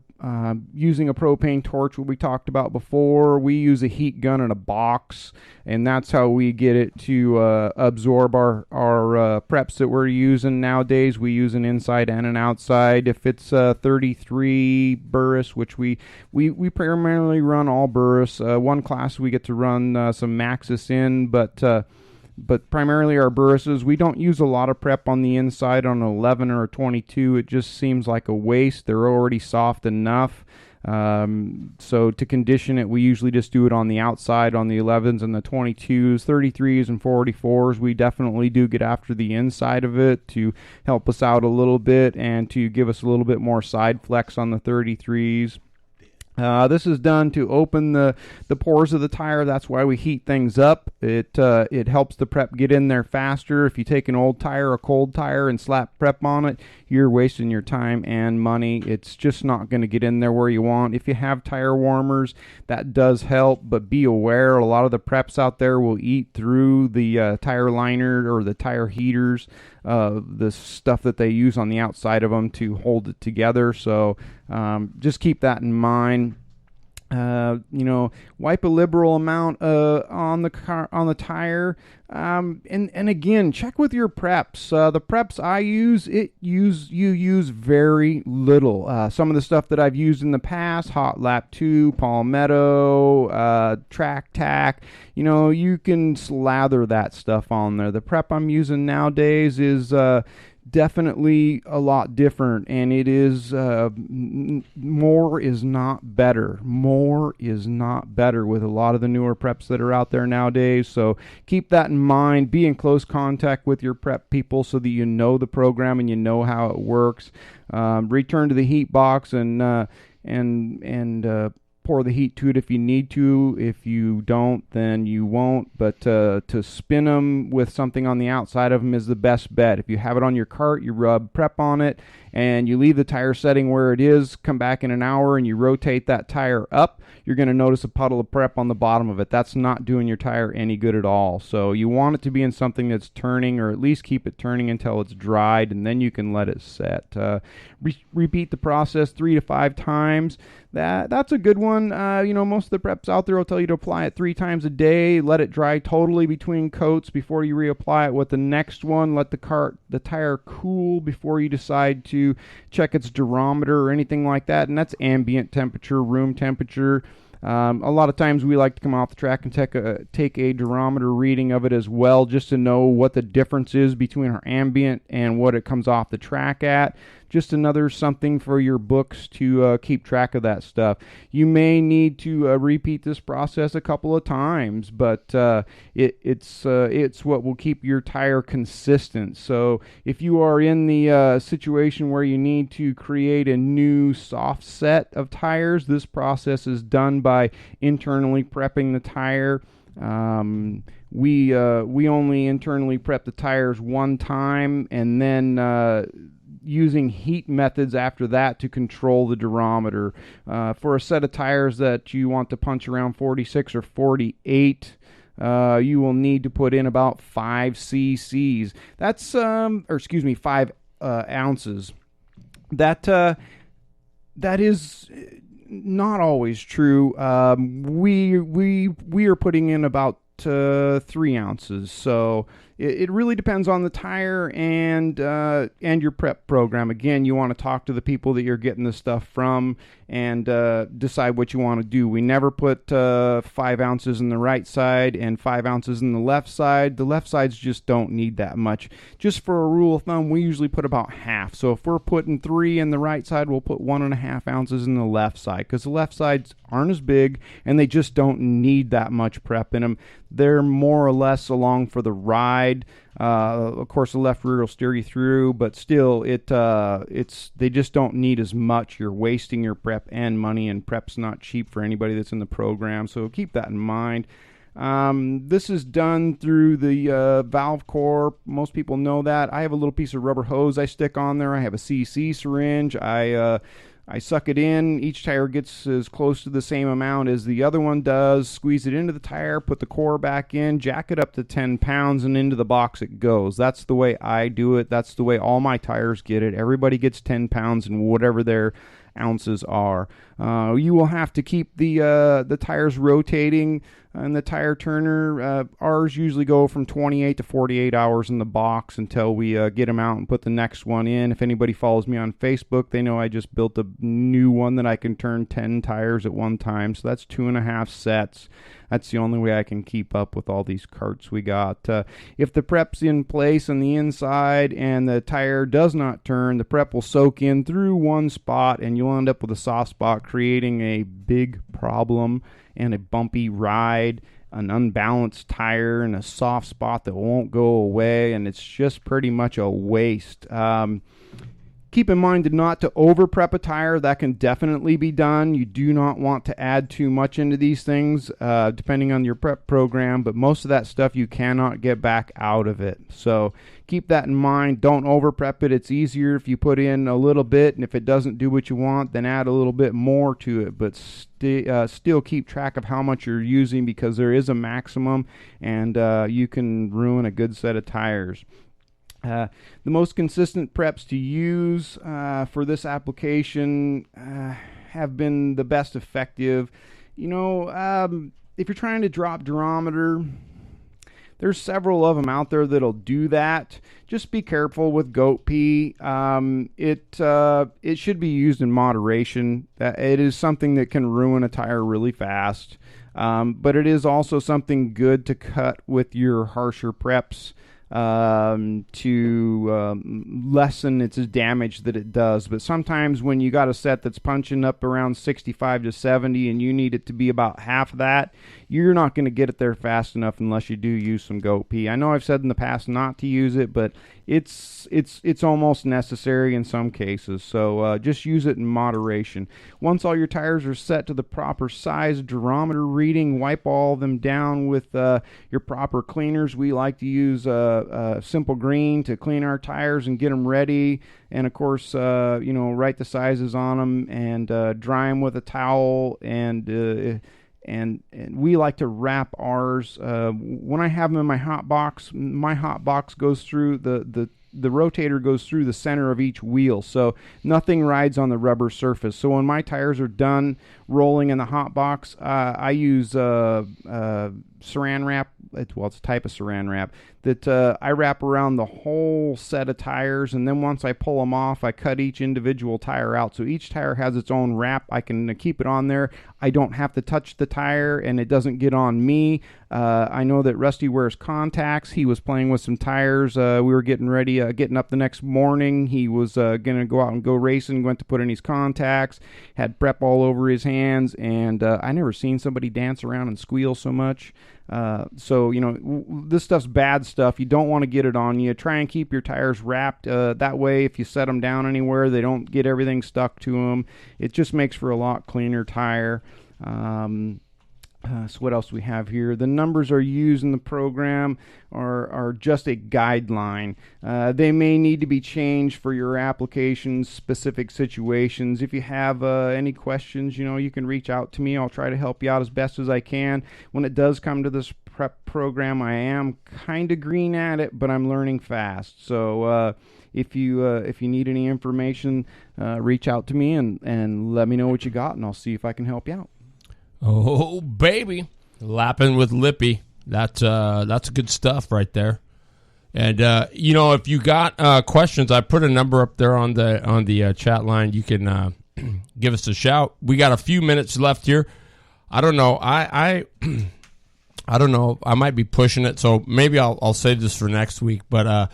using a propane torch, what we talked about before. We use a heat gun in a box, and that's how we get it to absorb our preps that we're using nowadays. We use an inside and an outside. If it's 33 Burris, which we primarily run all Burris. One class we get to run some Maxxis in, but primarily our Burris's. We don't use a lot of prep on the inside on an 11 or a 22. It just seems like a waste. They're already soft enough. So to condition it, we usually just do it on the outside on the 11s and the 22s, 33s and 44s. We definitely do get after the inside of it to help us out a little bit and to give us a little bit more side flex on the 33s. This is done to open the pores of the tire. That's why we heat things up. It helps the prep get in there faster. If you take an old tire, a cold tire, and slap prep on it, you're wasting your time and money. It's just not going to get in there where you want. If you have tire warmers, that does help, but be aware, a lot of the preps out there will eat through the tire liner or the tire heaters, the stuff that they use on the outside of them to hold it together. So just keep that in mind. Wipe a liberal amount on the tire, and again, check with your preps. The preps I use, you use very little. Some of the stuff that I've used in the past, Hot Lap 2, Palmetto, Track Tack, you can slather that stuff on there. The prep I'm using nowadays is definitely a lot different, and it is more is not better. More is not better with a lot of the newer preps that are out there nowadays. So keep that in mind. Be in close contact with your prep people so that you know the program and you know how it works. Return to the heat box and pour the heat to it if you need to. If you don't, then you won't. But to spin them with something on the outside of them is the best bet. If you have it on your cart, you rub prep on it, and you leave the tire setting where it is, come back in an hour, and you rotate that tire up, you're going to notice a puddle of prep on the bottom of it. That's not doing your tire any good at all. So you want it to be in something that's turning, or at least keep it turning until it's dried, and then you can let it set. Repeat the process 3 to 5 times. That's a good one. Most of the preps out there will tell you to apply it 3 times a day. Let it dry totally between coats before you reapply it with the next one. Let the tire cool before you decide to check its durometer or anything like that. And that's ambient temperature, room temperature. A lot of times we like to come off the track and take a durometer reading of it as well, just to know what the difference is between our ambient and what it comes off the track at. Just another something for your books to keep track of that stuff. You may need to repeat this process a couple of times, but it's what will keep your tire consistent. So if you are in the situation where you need to create a new soft set of tires, this process is done by internally prepping the tire. We only internally prep the tires one time, and then using heat methods after that to control the durometer. For a set of tires that you want to punch around 46 or 48, you will need to put in about 5 cc's. That's 5 ounces. That is not always true. We are putting in about 3 ounces. So it really depends on the tire and your prep program. Again, you want to talk to the people that you're getting this stuff from and decide what you want to do. We never put 5 ounces in the right side and 5 ounces in the left side. The left sides just don't need that much. Just for a rule of thumb, we usually put about half. So if we're putting 3 in the right side, we'll put 1.5 ounces in the left side, because the left sides aren't as big and they just don't need that much prep in them. They're more or less along for the ride. Of course, the left rear will steer you through, but still, they just don't need as much. You're wasting your prep and money, and prep's not cheap for anybody that's in the program, so keep that in mind. This is done through the valve core. Most people know that. I have a little piece of rubber hose I stick on there. I have a CC syringe. I suck it in. Each tire gets as close to the same amount as the other one does. Squeeze it into the tire, put the core back in, jack it up to 10 pounds, and into the box it goes. That's the way I do it. That's the way all my tires get it. Everybody gets 10 pounds and whatever their ounces are. You will have to keep the tires rotating And the tire turner, ours usually go from 28 to 48 hours in the box until we get them out and put the next one in. If anybody follows me on Facebook, they know I just built a new one that I can turn 10 tires at one time. So that's 2.5 sets. That's the only way I can keep up with all these carts we got. If the prep's in place on the inside and the tire does not turn, the prep will soak in through one spot and you'll end up with a soft spot, creating a big problem and a bumpy ride, an unbalanced tire, and a soft spot that won't go away, and it's just pretty much a waste. Keep in mind not to over prep a tire. That can definitely be done. You do not want to add too much into these things, depending on your prep program, but most of that stuff you cannot get back out of it. So keep that in mind. Don't over prep it. It's easier if you put in a little bit, and if it doesn't do what you want, then add a little bit more to it, but still keep track of how much you're using, because there is a maximum, and you can ruin a good set of tires. The most consistent preps to use for this application have been the best effective. If you're trying to drop durometer, there's several of them out there that'll do that. Just be careful with goat pee. It should be used in moderation. It is something that can ruin a tire really fast, but it is also something good to cut with your harsher preps to lessen its damage that it does. But sometimes when you got a set that's punching up around 65 to 70 and you need it to be about half that, you're not going to get it there fast enough unless you do use some goat pee. I know I've said in the past not to use it, but it's almost necessary in some cases. So just use it in moderation. Once all your tires are set to the proper size, durometer reading, wipe all of them down with your proper cleaners. We like to use Simple Green to clean our tires and get them ready. And of course, write the sizes on them and dry them with a towel. And we like to wrap ours. When I have them in my hot box goes through the rotator goes through the center of each wheel, so nothing rides on the rubber surface. So when my tires are done rolling in the hot box, I use saran wrap. It's a type of saran wrap that I wrap around the whole set of tires, and then once I pull them off, I cut each individual tire out. So each tire has its own wrap. I can keep it on there. I don't have to touch the tire, and it doesn't get on me. I know that Rusty wears contacts. He was playing with some tires. We were getting ready, getting up the next morning. He was going to go out and go racing, went to put in his contacts, had prep all over his hands, and I never seen somebody dance around and squeal so much. So this stuff's bad stuff. You don't want to get it on you. Try and keep your tires wrapped. That way, if you set them down anywhere, they don't get everything stuck to them. It just makes for a lot cleaner tire. So what else do we have here? The numbers are used in the program are just a guideline. They may need to be changed for your application's specific situations. If you have any questions, you can reach out to me. I'll try to help you out as best as I can. When it does come to this prep program, I am kind of green at it, but I'm learning fast. So if you need any information, reach out to me and let me know what you got, and I'll see if I can help you out. Oh, baby. Lapping with Lippy. That's good stuff right there. And, if you got questions, I put a number up there on the chat line. You can give us a shout. We got a few minutes left here. I don't know. I don't know. I might be pushing it, so maybe I'll save this for next week. But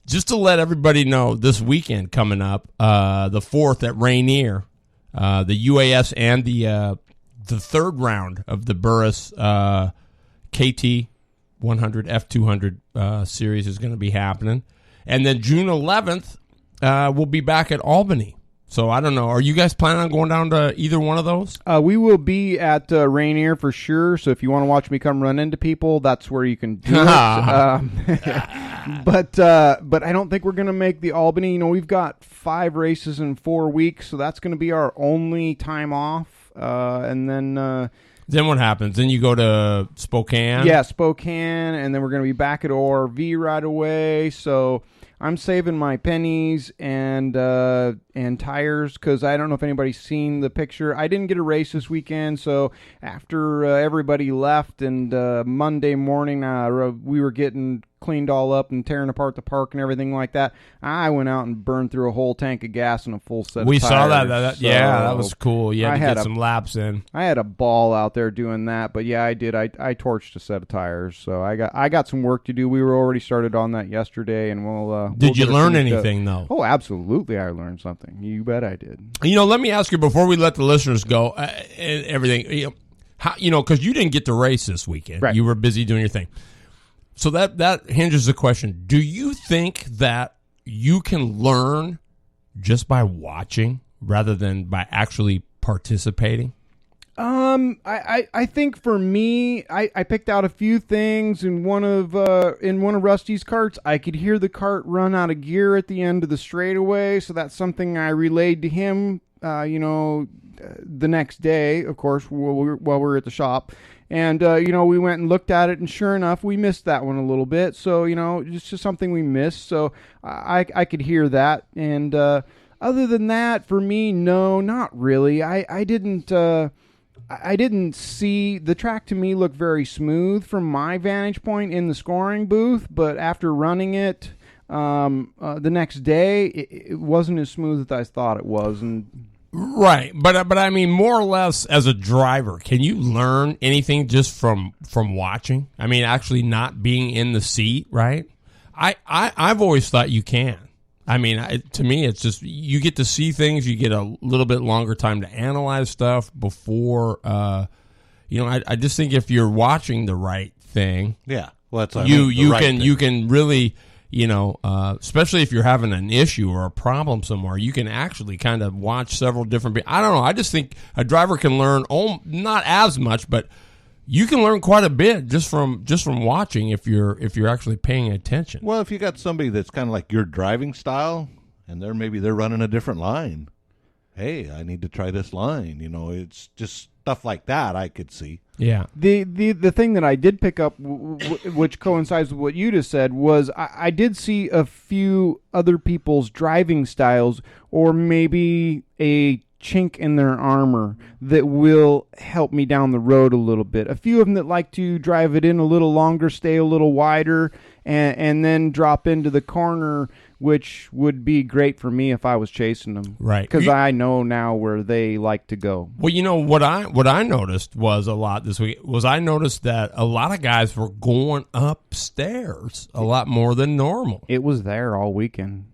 just to let everybody know, this weekend coming up, the 4th at Rainier, the UAS and the third round of the Burris KT 100 F200 series is going to be happening. And then June 11th, we'll be back at Albany. So I don't know. Are you guys planning on going down to either one of those? We will be at Rainier for sure. So if you want to watch me come run into people, that's where you can do it. But I don't think we're going to make the Albany. We've got 5 races in 4 weeks, so that's going to be our only time off. And then what happens? Then you go to Spokane? Yeah, Spokane, and then we're going to be back at ORV right away. So I'm saving my pennies and tires, because I don't know if anybody's seen the picture. I didn't get a race this weekend, so after everybody left and Monday morning we were getting cleaned all up and tearing apart the park and everything like that, I went out and burned through a whole tank of gas and a full set of tires. We saw that. So yeah, that was cool. You had to get some laps in. I had a ball out there doing that, but yeah, I did. I torched a set of tires, so I got some work to do. We were already started on that yesterday, and we'll Did you learn anything, though? Oh, absolutely, I learned something. You bet I did. Let me ask you before we let the listeners go, and everything, how, because you didn't get to race this weekend. Right. You were busy doing your thing. So that hinges the question: do you think that you can learn just by watching rather than by actually participating? I think for me, I picked out a few things in one of Rusty's karts. I could hear the kart run out of gear at the end of the straightaway, so that's something I relayed to him. The next day, of course, while we were at the shop. And, we went and looked at it, and sure enough, we missed that one a little bit. So, it's just something we missed. So I could hear that. And other than that, for me, no, not really. I didn't see the track. To me, looked very smooth from my vantage point in the scoring booth. But after running it the next day, it wasn't as smooth as I thought it was. And right, but I mean, more or less, as a driver, can you learn anything just from watching? I mean, actually not being in the seat, right? I've always thought you can. I mean, to me, it's just you get to see things. You get a little bit longer time to analyze stuff before. I just think if you're watching the right thing, yeah, well, that's you can really. Especially if you're having an issue or a problem somewhere, you can actually kind of watch several different people. I don't know. I just think a driver can learn not as much, but you can learn quite a bit just from watching if you're actually paying attention. Well, if you got somebody that's kind of like your driving style, and they're running a different line. Hey, I need to try this line. It's just stuff like that I could see. Yeah. The thing that I did pick up, which coincides with what you just said, was I did see a few other people's driving styles, or maybe a chink in their armor that will help me down the road a little bit. A few of them that like to drive it in a little longer, stay a little wider, and then drop into the corner, which would be great for me if I was chasing them. Right. Because I know now where they like to go. Well, what I noticed was a lot this week was I noticed that a lot of guys were going upstairs a lot more than normal. It was there all weekend.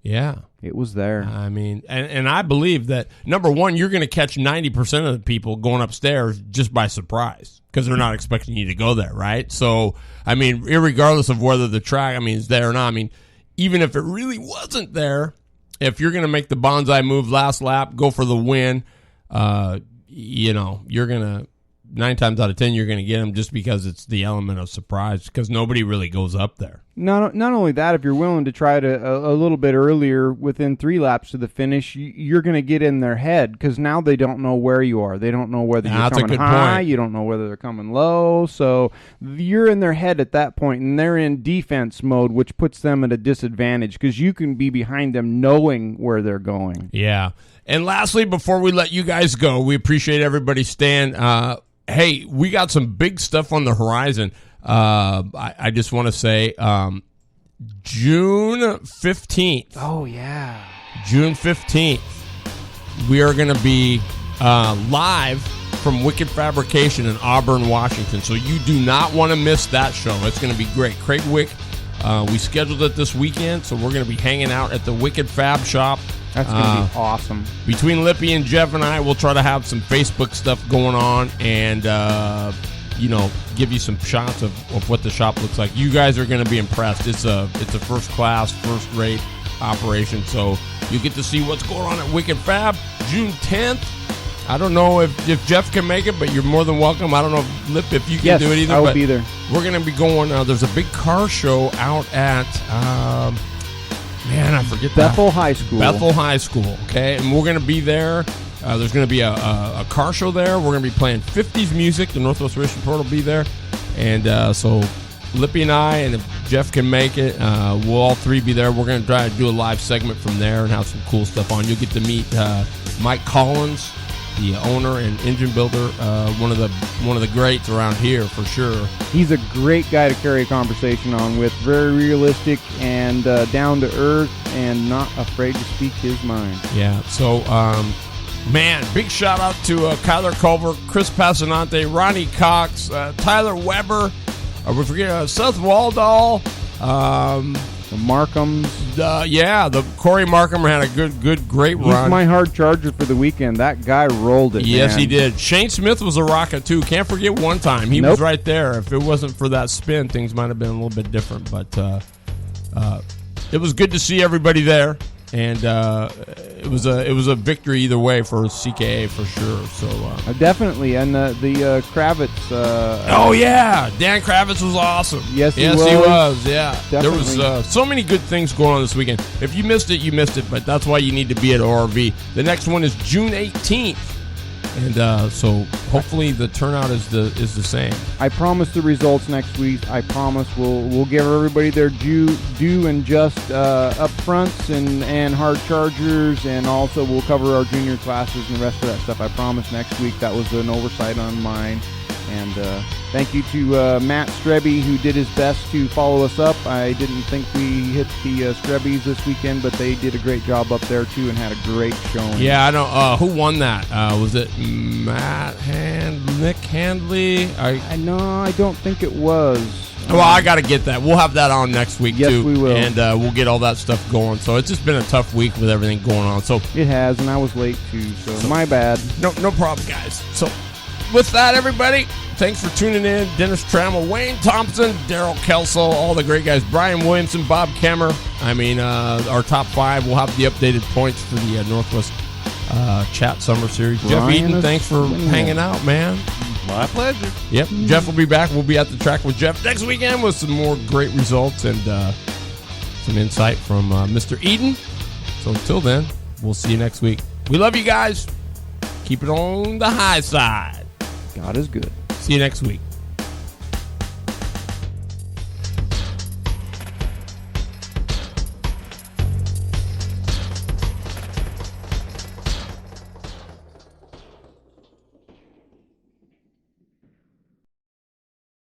Yeah. It was there. I mean, and I believe that, number one, you're going to catch 90% of the people going upstairs just by surprise because they're not expecting you to go there, right? So, I mean, irregardless of whether the track, is there or not, I mean, even if it really wasn't there, if you're going to make the bonsai move last lap, go for the win, you're going to, 9 times out of 10, you're going to get them just because it's the element of surprise because nobody really goes up there. Not only that, if you're willing to try to a little bit earlier, within 3 laps to the finish, you're going to get in their head because now they don't know where you are. They don't know whether you're coming high. You don't know whether they're coming low. So you're in their head at that point, and they're in defense mode, which puts them at a disadvantage because you can be behind them knowing where they're going. Yeah. And lastly, before we let you guys go, we appreciate everybody staying. Hey, we got some big stuff on the horizon. I just want to say June 15th. Oh, yeah. June 15th. We are going to be live from Wicked Fabrication in Auburn, Washington. So you do not want to miss that show. It's going to be great. Craig Wick, we scheduled it this weekend, so we're going to be hanging out at the Wicked Fab shop. That's going to be awesome. Between Lippy and Jeff and I, we'll try to have some Facebook stuff going on and, give you some shots of what the shop looks like. You guys are going to be impressed. It's a first-class, first-rate operation, so you get to see what's going on at Wicked Fab. June 10th. I don't know if Jeff can make it, but you're more than welcome. I don't know if Lip, if you can do it either. I will be there. We're going to be going. There's a big car show out at. I forget Bethel High School. Bethel High School, okay? And we're going to be there. There's going to be a car show there. We're going to be playing 50s music. The Northwest Race Report will be there. And so Lippy and I, and if Jeff can make it, we'll all three be there. We're going to try to do a live segment from there and have some cool stuff on. You'll get to meet Mike Collins, the owner and engine builder, one of the greats around here for sure. He's a great guy to carry a conversation on with. Very realistic and down to earth, and not afraid to speak his mind. Yeah. So, man, big shout out to Kyler Culver, Chris Passanante, Ronnie Cox, Tyler Weber. We forget Seth Waldall. The Markhams. The Corey Markham had a great run. He's my hard charger for the weekend. That guy rolled it. Yes, man. he did. Shane Smith was a rocket too. Can't forget one time he was right there. If it wasn't for that spin, things might have been a little bit different. But it was good to see everybody there, and it was a victory either way for CKA for sure. So definitely, and the Kravitz. Dan Kravitz was awesome. Yes, he was. Yeah, definitely. There was so many good things going on this weekend. If you missed it, you missed it. But that's why you need to be at ORV. The next one is June 18th. And so hopefully the turnout is the same. I promise the results next week. I promise we'll give everybody their due and just up fronts and hard chargers, and also we'll cover our junior classes and the rest of that stuff. I promise next week. That was an oversight on mine. And thank you to Matt Strebe, who did his best to follow us up. I didn't think we hit the Strebes this weekend, but they did a great job up there, too, and had a great showing. Yeah, I don't. Who won that? Was it Nick Handley? No, I don't think it was. Well, I got to get that. We'll have that on next week, yes, too. Yes, we will. And we'll get all that stuff going. So it's just been a tough week with everything going on. So it has, and I was late, too, so my bad. No problem, guys. So with that, everybody, thanks for tuning in. Dennis Trammell, Wayne Thompson, Daryl Kelsall, all the great guys. Brian Williamson, Bob Kemmer. I mean, our top five. We'll have the updated points for the Northwest Chat Summer Series. Jeff Eaton, thanks for hanging out, man. My pleasure. Yep. Jeff will be back. We'll be at the track with Jeff next weekend with some more great results and some insight from Mr. Eaton. So until then, we'll see you next week. We love you guys. Keep it on the high side. God is good. See you next week.